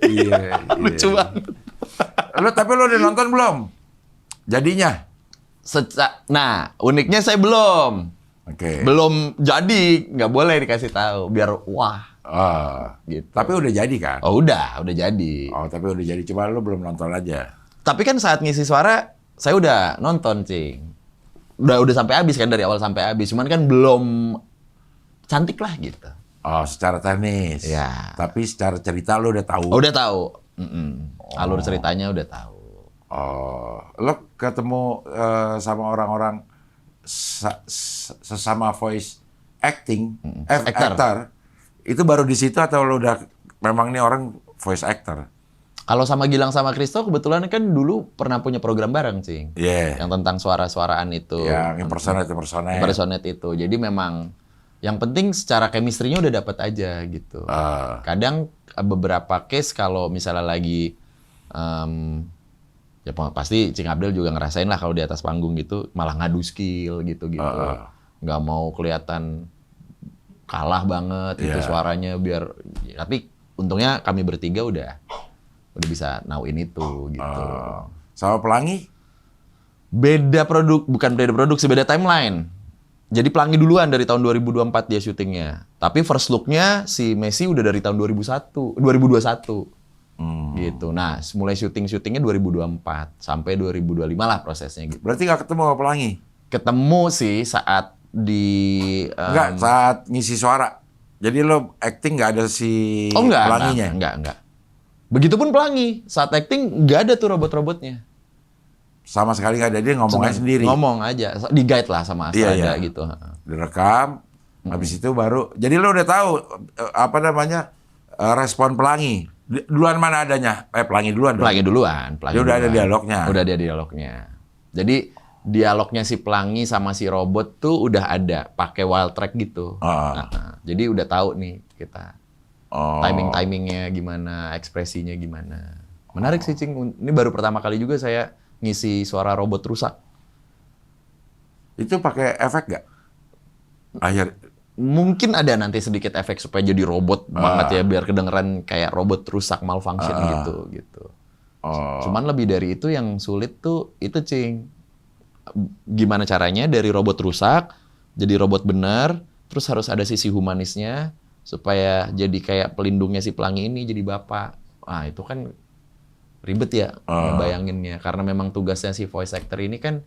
Iya.
Lucu banget.
Tapi lo udah nonton belum? Jadinya?
Nah, uniknya saya belum.
Oke.
Belum jadi. Nggak boleh dikasih tahu. Biar wah.
Oh,
Gitu.
tapi udah jadi kan?
Oh udah jadi.
Oh, tapi udah jadi. Cuma lo belum nonton aja.
Tapi kan saat ngisi suara, saya udah nonton, Cing. Udah sampai habis kan, dari awal sampai habis. Cuman kan belum cantik lah gitu.
Oh, secara teknis.
Iya.
Tapi secara cerita lo udah tahu.
Oh, udah tahu. Alur ceritanya udah tahu.
Oh, lo ketemu sama orang-orang sesama voice acting, actor. Itu baru di situ atau lo udah memang nih orang voice actor?
Kalau sama Gilang sama Kristo kebetulan kan dulu pernah punya program bareng, Cing.
Iya.
Yang tentang suara-suaraan itu.
Yang impersonate.
Impersonate itu. Jadi memang yang penting secara chemistry-nya udah dapat aja gitu. Kadang beberapa case kalau misalnya lagi ya pasti Cing Abdel juga ngerasain lah kalau di atas panggung gitu malah ngadu skill gitu-gitu. Nggak mau kelihatan kalah banget itu suaranya biar tapi untungnya kami bertiga udah bisa nauin itu gitu.
Sama Pelangi?
Beda produksi, beda timeline. Jadi Pelangi duluan dari tahun 2024 dia syutingnya. Tapi first look-nya si Messi udah dari tahun 2021. Gitu. Nah, mulai syutingnya 2024 sampai 2025 lah prosesnya gitu.
Berarti nggak ketemu sama Pelangi?
Ketemu sih saat di
Enggak, saat ngisi suara. Jadi lo acting nggak ada si Pelanginya?
Enggak. Begitupun Pelangi, saat acting nggak ada tuh robot-robotnya.
Sama sekali nggak ada, dia ngomongnya sendiri.
Ngomong aja, di guide lah sama Astrada
Iya.
gitu.
Direkam, habis itu baru. Jadi lo udah tahu respon Pelangi. Duluan mana adanya? Pelangi duluan.
Pelangi duluan.
Dia udah ada dialognya.
Udah ada dialognya. Jadi dialognya si Pelangi sama si robot tuh udah ada, pakai wild track gitu. Jadi udah tahu nih kita timingnya gimana, ekspresinya gimana. Menarik sih, Cing. Ini baru pertama kali juga saya ngisi suara robot rusak.
Itu pakai efek nggak?
Mungkin ada nanti sedikit efek supaya jadi robot banget ya, biar kedengeran kayak robot rusak malfunction gitu. Cuman lebih dari itu yang sulit tuh itu, Cing. Gimana caranya dari robot rusak jadi robot benar, terus harus ada sisi humanisnya supaya jadi kayak pelindungnya si Pelangi ini jadi bapak. Nah, itu kan ribet ya bayanginnya, karena memang tugasnya si voice actor ini kan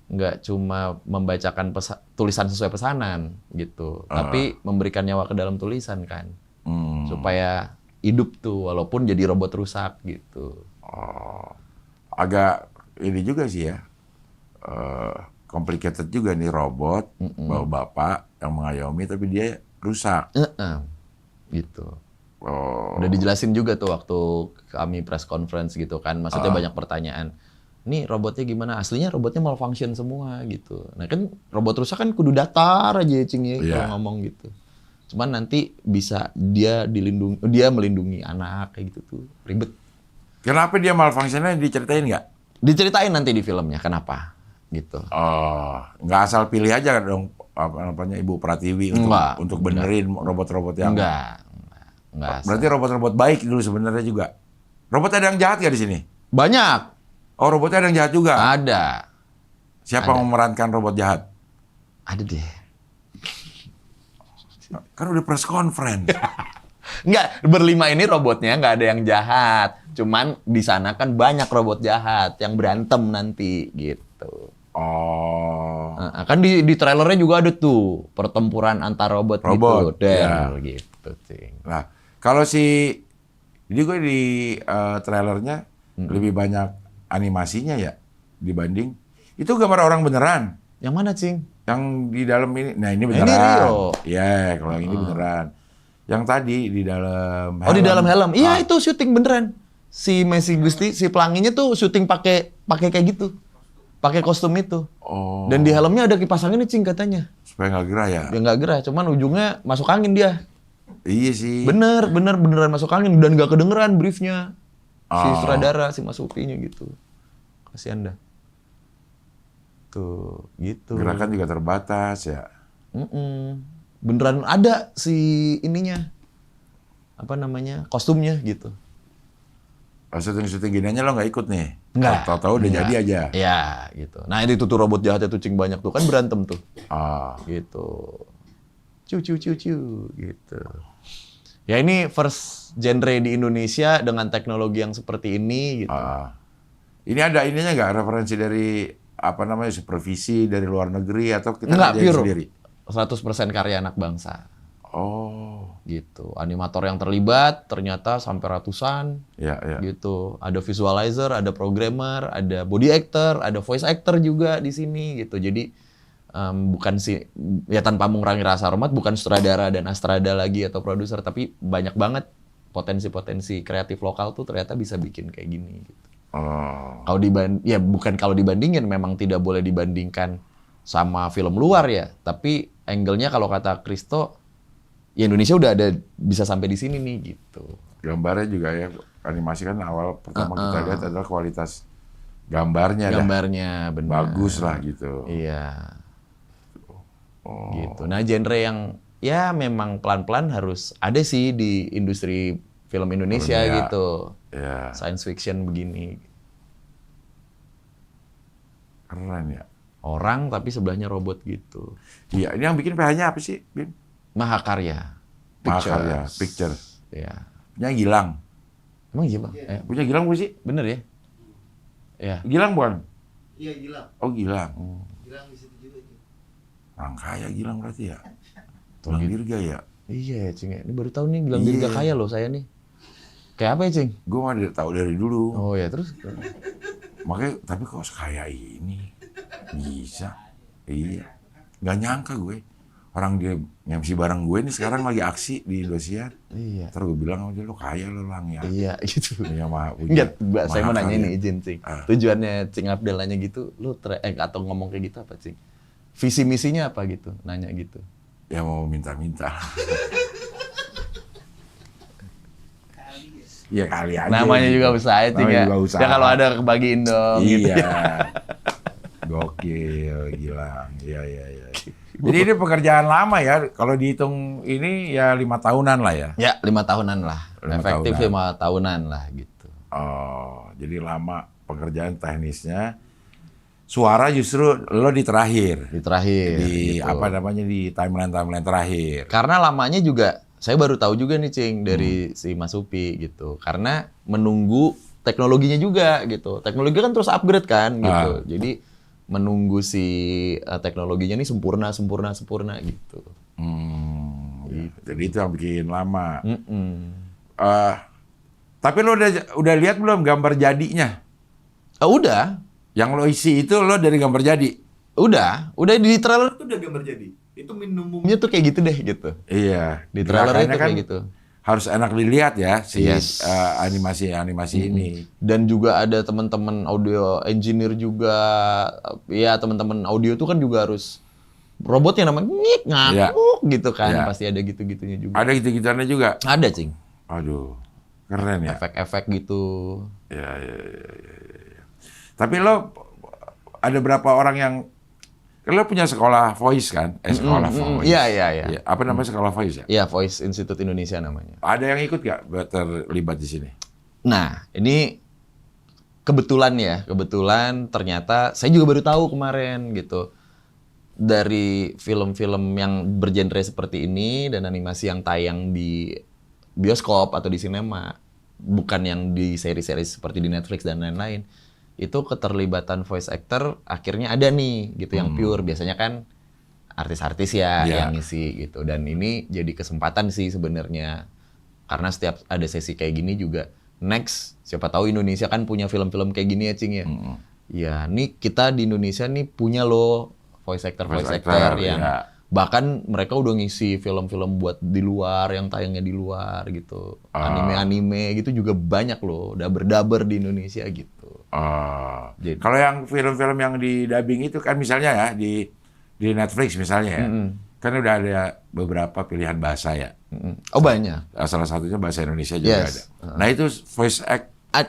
nggak cuma membacakan tulisan sesuai pesanan gitu, tapi memberikan nyawa ke dalam tulisan kan, supaya hidup tuh walaupun jadi robot rusak gitu.
Agak ini juga sih ya, complicated juga nih robot, bawa bapak yang mengayomi tapi dia rusak.
Gitu. Udah dijelasin juga tuh waktu kami press conference gitu kan, maksudnya banyak pertanyaan. Nih robotnya gimana? Aslinya robotnya malfunction semua gitu. Nah kan robot rusak kan kudu datar aja Cing ya kalau ngomong gitu. Cuman nanti bisa dia melindungi anak kayak gitu tuh. Ribet.
Kenapa dia malfunctionnya diceritain nggak?
Diceritain nanti di filmnya kenapa gitu.
Oh, nggak asal pilih aja dong apa namanya Ibu Pratiwi untuk benerin robot-robot yang
Enggak.
Berarti robot-robot baik dulu sebenarnya juga. Robot ada yang jahat nggak di sini?
Banyak.
Oh, robotnya ada yang jahat juga?
Ada.
Siapa yang memerankan robot jahat?
Ada deh.
Kan udah press conference.
Enggak, berlima ini robotnya nggak ada yang jahat. Cuman di sana kan banyak robot jahat yang berantem nanti gitu.
Oh.
Nah, kan di trailernya juga ada tuh pertempuran antar robot gitu. Gitu, Cing.
Nah, kalau jadi gue di trailernya lebih banyak animasinya ya dibanding itu gambar orang beneran.
Yang mana, Cing?
Yang di dalam ini. Nah, ini beneran.
Ini Rio.
Iya, kalau yang ini beneran. Yang tadi di dalam helm.
Oh, di dalam helm. Iya, itu syuting beneran. Si Messi Gusti, si pelanginya tuh syuting pakai kayak gitu. Pakai kostum itu.
Oh.
Dan di helmnya ada kipas angin nih, Cing, katanya.
Supaya nggak gerah ya?
Ya nggak gerah, cuman ujungnya masuk angin dia.
Iya sih.
Beneran masuk angin dan nggak kedengeran briefnya. Si sutradara, si Mas Upinya gitu. Kasihan dah. Tuh, gitu.
Gerakan juga terbatas ya.
Beneran ada si ininya. Apa namanya? Kostumnya gitu.
Syuting-syuting giniannya lo nggak ikut nih?
Enggak.
Tahu-tahu udah jadi aja?
Iya, gitu. Nah itu tuh robot jahatnya tuh Cing banyak tuh. Kan berantem tuh. Gitu. Ciu, gitu. Ya ini first genre di Indonesia dengan teknologi yang seperti ini gitu.
Ini ada ininya nggak referensi dari apa namanya supervisi dari luar negeri atau kita
ngerjain
pure sendiri?
100% karya anak bangsa.
Oh.
Gitu. Animator yang terlibat ternyata sampai ratusan.
Ya.
Gitu. Ada visualizer, ada programmer, ada body actor, ada voice actor juga di sini gitu. Jadi bukan ya tanpa mengurangi rasa hormat, bukan sutradara dan astrada lagi atau produser, tapi banyak banget potensi-potensi kreatif lokal tuh ternyata bisa bikin kayak gini gitu. Kalau dibandingin memang tidak boleh dibandingkan sama film luar ya, tapi angle-nya kalau kata Kristo ya Indonesia udah ada bisa sampai di sini nih gitu.
Gambarnya juga ya, animasi kan awal pertama kita lihat adalah kualitas gambarnya
benar.
Bagus lah gitu.
Iya. Gitu. Nah, genre yang ya memang pelan-pelan harus ada sih di industri film Indonesia gitu.
Ya.
Science fiction begini.
Keren ya.
Orang tapi sebelahnya robot gitu.
Iya, ini yang bikin PH-nya apa sih, Bim?
Mahakarya.
Pictures.
Iya.
Punya Gilang.
Emang iya, Bang?
Punya Gilang bukan sih?
Bener ya? Iya.
Gilang bukan?
Iya, Gilang.
Oh, Gilang.
Gilang di situ juga.
Orang kaya Gilang berarti ya? Gilang Dirga ya?
Iya, Cing. Ini baru tahu nih Gilang Dirga kaya loh saya nih. Kayak apa ya, Cing?
Gue mah tahu dari dulu.
Oh ya, terus?
Makanya, tapi kok sekaya ini bisa? Iya. Nggak nyangka gue. Orang dia MC bareng gue nih sekarang lagi aksi di Indosiar.
Iya.
Terus gue bilang sama dia, lo kaya lo Lang ya.
Iya, gitu.
Enggak,
saya mau nanya ini izin, Cing. Tujuannya Cing Abdel nanya gitu, lu atau ngomong kayak gitu apa, Cing? Visi misinya apa gitu? Nanya gitu.
Ya mau minta-minta. Iya kali aja.
Namanya juga usaha, Cing ya. Ya kalau ada kebagiin dong.
Iya.
Gitu.
Gokil, Gilang. Iya. Jadi ini pekerjaan lama ya. Kalau dihitung ini ya 5 tahunan lah ya.
Ya 5 tahunan lah. Efektif 5 tahunan lah gitu.
Oh, jadi lama pekerjaan teknisnya. Suara justru lo di terakhir.
Di terakhir.
Di
gitu.
apa namanya di timeline terakhir.
Karena lamanya juga saya baru tahu juga nih, Cing, dari si Mas Upi gitu. Karena menunggu teknologinya juga gitu. Teknologi kan terus upgrade kan gitu. Jadi menunggu si teknologinya nih sempurna gitu. Gitu.
Jadi itu yang bikin lama. Tapi lo udah lihat belum gambar jadinya?
Udah.
Yang lo isi itu lo dari gambar jadi?
Udah di trailer tuh udah gambar jadi. Itu minumumnya tuh kayak gitu deh gitu.
Iya.
Di trailer itu
kan
kayak gitu.
harus enak dilihat ya si
Yes.
animasi ini.
Dan juga ada teman-teman audio engineer juga, ya teman-teman audio tuh kan juga harus robotnya namanya ngik ngakuk gitu kan,
Iya.
pasti ada gitu-gitunya juga.
Ada gitu-gituannya juga.
Ada cing,
Aduh, keren ya.
efek-efek gitu.
Ya. Tapi lo ada berapa orang yang lo punya sekolah voice kan? Sekolah voice.
Iya.
Iya, apa namanya sekolah voice ya?
Iya, Voice Institute Indonesia namanya.
Ada yang ikut gak terlibat di sini?
Nah, ini kebetulan ternyata saya juga baru tahu kemarin gitu. Dari film-film yang bergenre seperti ini dan animasi yang tayang di bioskop atau di sinema, bukan yang di seri-seri seperti di Netflix dan lain-lain. Itu keterlibatan voice actor akhirnya ada nih gitu yang pure. Biasanya kan artis-artis ya
Iya.
yang ngisi gitu. Dan ini jadi kesempatan sih sebenarnya. Karena setiap ada sesi kayak gini juga next, siapa tahu Indonesia kan punya film-film kayak gini ya Cing ya. Ya, nih kita di Indonesia nih punya loh voice actor yang
iya.
bahkan mereka udah ngisi film-film buat di luar yang tayangnya di luar gitu. Anime-anime gitu juga banyak loh, daber-daber di Indonesia gitu. Jadi-
Kalau yang film-film yang di dubbing itu kan misalnya ya di Netflix misalnya ya, kan udah ada beberapa pilihan bahasa ya.
Oh banyak.
Salah satunya bahasa Indonesia juga
Yes.
ada. Nah itu voice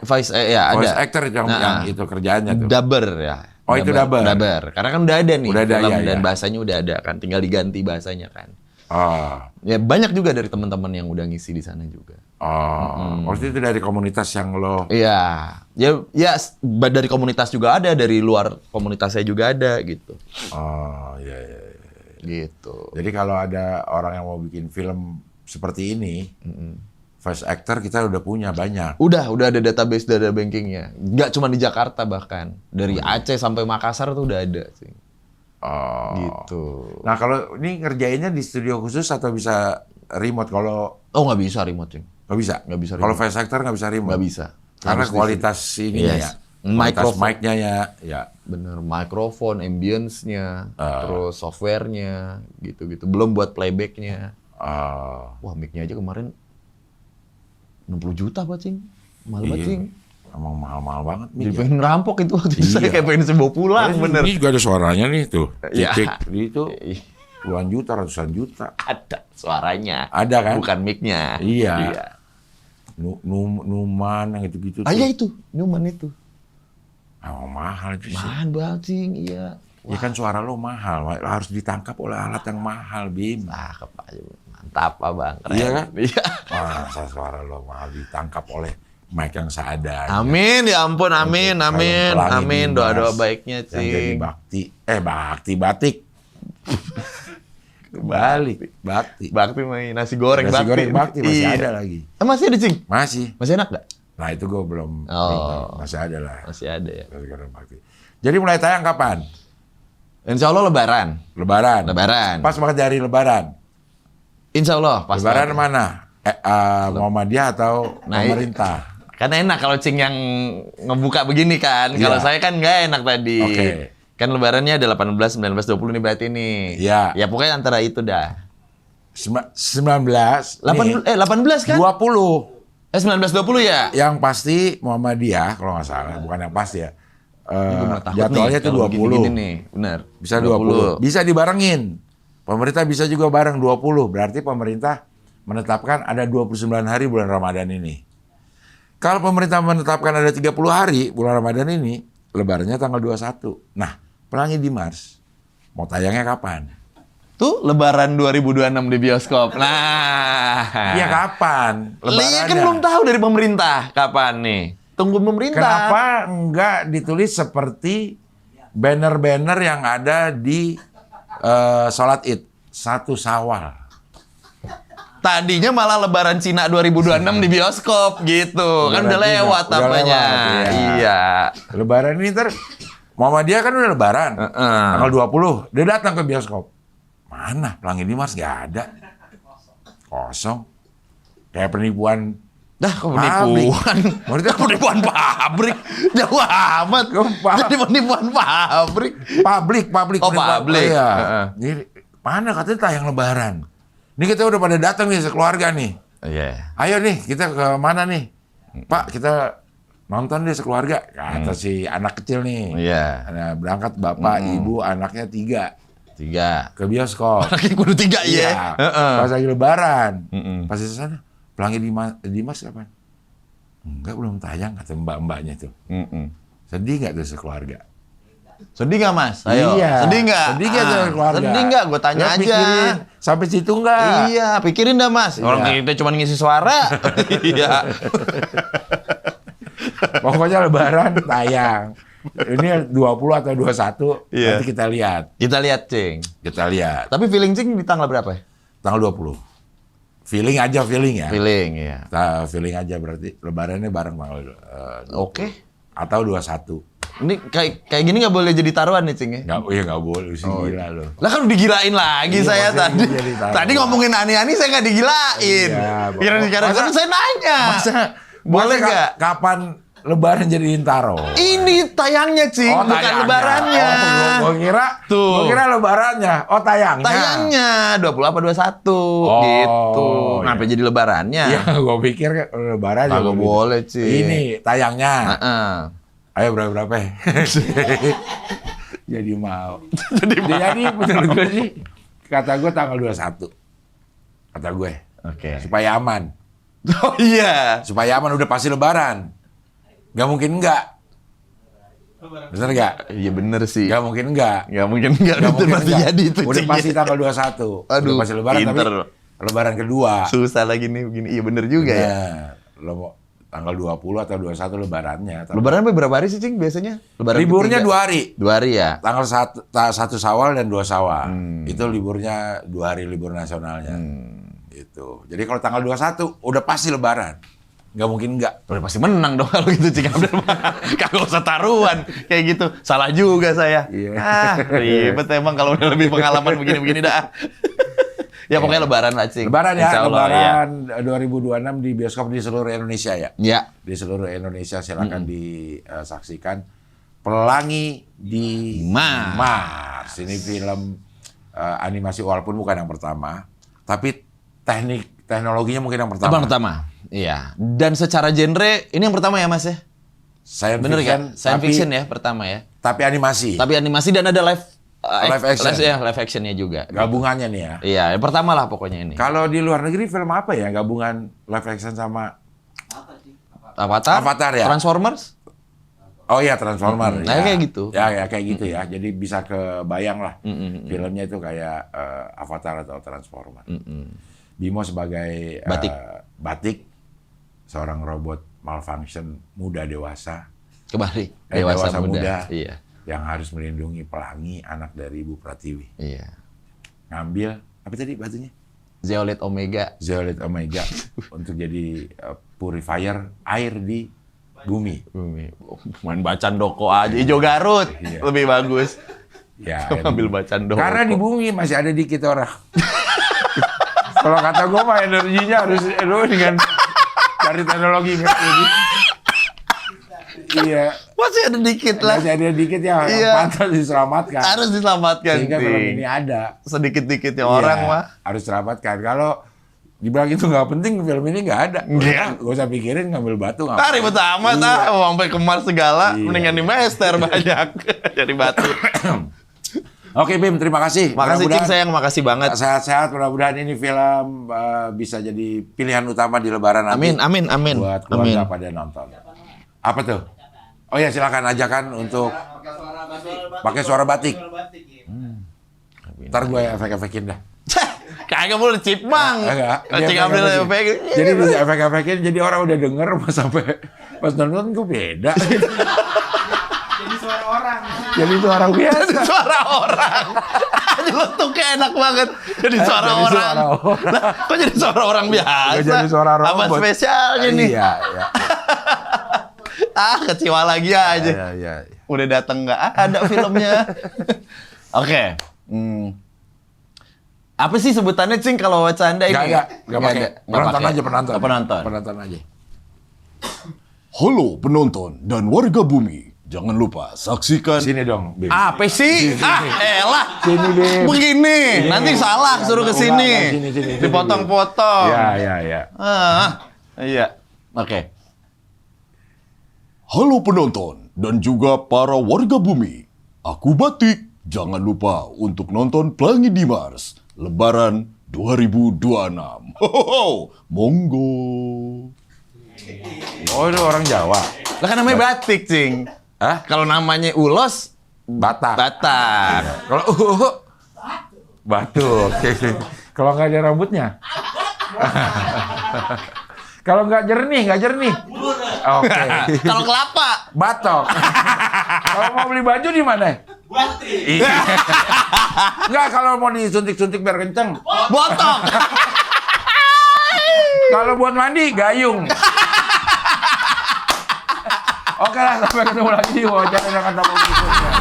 Voice ya
voice
ada.
actor yang itu kerjaannya tuh.
Dubber ya.
Oh, itu dubber.
Dubber. Karena kan udah ada nih
Udah ada,
film
iya,
dan
iya.
bahasanya udah ada kan, tinggal diganti bahasanya kan.
Oh,
Ya banyak juga dari teman-teman yang udah ngisi di sana juga.
maksudnya itu dari komunitas yang lo.
Iya. Dari komunitas juga ada, dari luar komunitas saya juga ada gitu.
Oh, iya.
Gitu.
Jadi kalau ada orang yang mau bikin film seperti ini, voice actor kita udah punya banyak.
Udah ada database data bankingnya. Nggak cuma di Jakarta bahkan. Dari Aceh sampai Makassar tuh udah ada sih.
Oh.
Gitu.
Nah kalau ini ngerjainnya di studio khusus atau bisa remote? Kalau
Oh nggak bisa remote, Cing.
nggak bisa.
Nggak bisa
Kalau
remote.
voice actor nggak bisa remote.
Nggak bisa.
Karena
Harus di-
kualitas ini
Yes.
ya. Kualitas
Microphone.
mic-nya ya.
Bener, mikrofon, ambience-nya, terus software-nya, gitu-gitu. Belum buat playback-nya. Wah, mic-nya aja kemarin 60 juta, Pak, Cing. Mahal banget, Cing.
Emang mahal-mahal banget
Jadi
nih.
pengen ngerampok itu waktu itu. Saya
Iya.
kayak pengen bawa pulang, bener.
Ini juga ada suaranya nih tuh.
Iya.
Cicik. Itu puluhan juta, ratusan juta.
Ada suaranya.
Ada kan?
Bukan mic-nya.
Iya. Numan yang gitu-gitu tuh.
Ah, iya itu. Newman itu.
Emang mahal itu sih.
Mahal banget, Cing. Iya.
Ya kan suara lo mahal, harus ditangkap oleh alat yang mahal, Bim.
Cakep aja. Mantap, Abang. Keren.
Iya kan?
Iya.
Masa suara lo mahal ditangkap oleh mic yang seadanya.
Amin, ya ampun, amin, amin,
Pelangi
amin.
Dimas,
Doa-doa baiknya,
Yang jadi
Cing.
batik. Kebalik, bakti.
Bakti main nasi goreng
Nasi
bakti.
goreng bakti masih
Iya.
ada lagi.
Masih ada, Cing?
Masih.
Masih enak nggak?
Nah itu gue belum
Oh.
tahu. Masih ada lah.
Masih ada ya.
Nasi goreng bakti. Jadi mulai tayang kapan?
Insya Allah Lebaran.
Lebaran. Pas banget dari Lebaran.
Insya Allah. Pas
Lebaran
banget.
mana? Muhammadiyah atau
Nah,
pemerintah?
Kan enak kalau Cing yang ngebuka begini kan. Kalau
Iya.
saya kan nggak enak tadi.
Oke.
Kan Lebarannya ada 18, 19, 20 nih berarti nih.
Iya.
Ya pokoknya antara itu dah.
19.
18 kan?
20.
19, 20 ya?
Yang pasti Muhammadiyah kalau nggak salah, bukan yang pasti ya.
Gua takut
Jadwalnya
nih
tuh
kalau
20.
begini-begini nih. Benar.
Bisa 20. Bisa dibarengin. Pemerintah bisa juga bareng 20. Berarti pemerintah menetapkan ada 29 hari bulan Ramadan ini. Kalau pemerintah menetapkan ada 30 hari bulan Ramadan ini, lebarannya tanggal 21. Nah, Pelangi Dimas mau tayangnya kapan?
Tuh Lebaran 2026 di bioskop. Nah.
Iya kapan?
Iya kan belum tahu dari pemerintah kapan nih. Tunggu pemerintah.
Kenapa enggak ditulis seperti banner-banner yang ada di sholat Id? 1 Syawal.
Tadinya malah Lebaran Cina 2026 di bioskop gitu. Kan
Lebaran
udah
Cina,
lewat
udah
apanya.
lewat, iya.
Iya.
Lebaran ini ntar Muhammadiyah kan udah lebaran. Tanggal 20. Dia datang ke bioskop. Mana? Pelangi Dimas nggak ada. Kosong. Kayak penipuan.
Dah kok
Pabrik.
penipuan.
Maksudnya
Penipuan pabrik. Jauh amat. Jadi penipuan pabrik.
Publik.
Oh,
penipuan.
publik.
Iya.
Heeh.
Jadi, mana katanya tayang lebaran. Ini kita udah pada datang nih sekeluarga nih.
Iya.
Ayo nih, kita ke mana nih? Pak, kita nonton deh sekeluarga. Kata si anak kecil nih.
Iya.
Nah, berangkat bapak, ibu, anaknya 3 ke bioskop.
Anaknya kudu 3 ya.
Pas lagi lebaran. Pas di sana, Pelangi Dimas kapan? Enggak, belum tayang, kata mbak-mbaknya tuh. Sedih nggak tuh sekeluarga?
Sedih nggak, Mas? Ayo.
Iya.
Sedih nggak?
Sedih nggak tuh keluarga?
Sedih nggak? Gue tanya
Lo
aja.
pikirin sampai situ nggak?
Iya, pikirin dah, Mas. Orang
Iya.
kita cuma ngisi suara. Iya.
Pokoknya lebaran tayang. Ini 20 atau 21,
Iya.
nanti kita lihat.
Kita lihat, Cing.
Kita lihat.
Tapi feeling Cing di tanggal berapa ya?
Tanggal 20. Feeling aja, feeling ya.
Feeling, iya.
Feeling aja berarti lebarannya bareng tanggal
Oke.
atau 21.
Ini kayak gini nggak boleh jadi taruhan nih, Cing ya?
Nggak boleh sih, gila lo.
Lah kan udah digirain lagi
Iya,
saya
maksudnya
tadi.
jadi taruhan.
Tadi ngomongin ani-ani saya nggak digilain.
Iya,
Kira-kira
masa-
saya nanya.
masa
Boleh nggak?
Kapan lebaran jadiin taro?
Ini tayangnya, Cing, bukan
tayangnya.
lebarannya.
Gua kira,
Tuh.
gua kira lebarannya. Oh, tayangnya.
Tayangnya 20 apa 21
Oh,
gitu.
iya.
Ngapa jadi lebarannya?
Iya, gua pikir lebaran
Kagak boleh, Cing.
Ini tayangnya.
Heeh.
Ayo berapa? Jadi mau. Jadi menurut gue sih, kata gue tanggal 21. Kata gue.
Oke.
Supaya aman.
Oh iya.
Supaya aman, udah pasti lebaran. Gak mungkin enggak. Bener gak?
Iya bener sih.
Gak mungkin enggak.
Nggak mungkin nggak.
Gak
Itu
mungkin
pasti
enggak.
jadi itu,
Udah
Cing.
pasti tanggal 21.
Aduh,
Udah pasti lebaran,
pinter.
tapi lebaran kedua.
Susah lagi nih begini. Iya bener juga ya.
Lo mau tanggal 20 atau 21 lebarannya.
Lebaran berapa hari sih, Cing, biasanya? Lebaran
Liburnya
ketiga.
2 hari.
2 hari ya?
Tanggal 1 Syawal dan 2 Syawal. Itu liburnya 2 hari libur nasionalnya. Itu. Jadi kalau tanggal 21 udah pasti lebaran. Nggak mungkin nggak.
Udah pasti menang dong kalau gitu, Cing Abdel. Kagak usah taruhan kayak gitu. Salah juga saya.
Iya.
Ribet emang kalau udah lebih pengalaman begini-begini dah. Ya pokoknya lebaran lah, Cing.
Lebaran ya,
Insya Allah,
lebaran 2026 di bioskop di seluruh Indonesia ya.
Ya.
Di seluruh Indonesia silakan disaksikan. Pelangi di
Mars.
Mars. Ini film animasi walaupun bukan yang pertama, tapi teknologinya mungkin yang pertama.
Abang pertama. Iya. Dan secara genre ini yang pertama ya, Mas ya?
Science
Bener
fiction,
kan? Science
tapi,
fiction ya pertama ya.
Tapi animasi.
Tapi animasi dan ada live
Live action.
live actionnya juga.
Gabungannya nih ya.
Iya, yang pertama lah pokoknya ini.
Kalau di luar negeri film apa ya gabungan live action sama
Avatar
ya?
Transformers?
Oh iya Transformer.
Nah, kayak gitu.
Ya kayak gitu ya. Jadi bisa kebayang lah filmnya itu kayak Avatar atau Transformer. Bimo sebagai Batik, seorang robot malfunction muda dewasa.
Kebalik.
Dewasa muda.
Iya.
Yang harus melindungi Pelangi, anak dari Ibu Pratiwi.
Iya.
Ngambil apa tadi batunya?
Zeolite Omega.
Zeolite Omega untuk jadi purifier air di bumi.
Main bacan doko aja. Ijo Garut.
Iya.
Lebih bagus.
Ya,
Ambil bacan doko.
karena di bumi masih ada dikit orang. Kalau kata gue mah energinya harus lu dengan cari teknologi ngerti. Iya.
Masih ada dikit lah.
Masih ada dikit ya,
Iya.
yang pantas diselamatkan.
Harus diselamatkan.
Sehingga film
Ting.
ini ada.
Sedikit-dikitnya
Iya,
orang mah.
harus diselamatkan. Kalau dibilang itu nggak penting, film ini nggak ada.
Iya.
Gak usah pikirin ngambil batu.
Ah, ribet amat
Iya.
sampai ke Mars segala.
Iya.
Mendingan di Mester banyak. Jadi batu.
Oke Bim, terima kasih.
Makasih, Cing,
Mudah-mudahan
sayang. Makasih banget.
sehat-sehat. Mudah-mudahan ini film bisa jadi pilihan utama di Lebaran nanti.
Amin.
Buat keluarga pada nonton. Apa tuh? Oh ya silakan ajakan untuk pakai suara batik. Ntar gue efek-efekin dah.
Kagak boleh cipmang.
Enggak.
Cing Abdel efek.
Jadi di efek-efekin, jadi orang udah denger pas sampai pas nonton gue beda.
Jadi suara orang.
Jadi itu orang biasa.
Jadi suara orang. Nyeletuknya enak banget. Jadi suara
Jadi
orang.
suara orang.
Lah, kok jadi suara orang biasa?
Nggak jadi suara
Apa
robot.
spesialnya nih?
Iya.
Kecewa lagi aja.
Iya.
Udah dateng nggak ada filmnya. Oke. Apa sih sebutannya, Cing, kalau wacanda ini?
Enggak pakai.
ada.
Penonton
pakai.
aja penonton.
Oh, penonton.
Penonton aja.
Halo penonton dan warga bumi. jangan lupa saksikan.
Sini dong, Bim.
Apa sih? Elah.
Sini, Bim.
Begini, nanti salah suruh ke sini.
Sini,
Dipotong-potong.
Ya.
Iya. Oke.
Halo penonton dan juga para warga bumi. Aku Batik. Jangan lupa untuk nonton Pelangi di Mars Lebaran 2026. Hohoho, monggo.
Oh, itu orang Jawa.
Lah kan namanya Batik, Cing.
Hah?
Kalau namanya Ulos,
Batak.
Batak.
Kalau batuk. Kalau nggak ada rambutnya. Kalau nggak jernih. Oke.
Kalau kelapa,
Batok. Kalau mau beli baju di mana? Iya. Nggak, kalau mau disuntik-suntik biar kenceng.
botok.
Kalau buat mandi, gayung. Oke lah, sampai ketemu lagi di wawancara dengan kata berikutnya.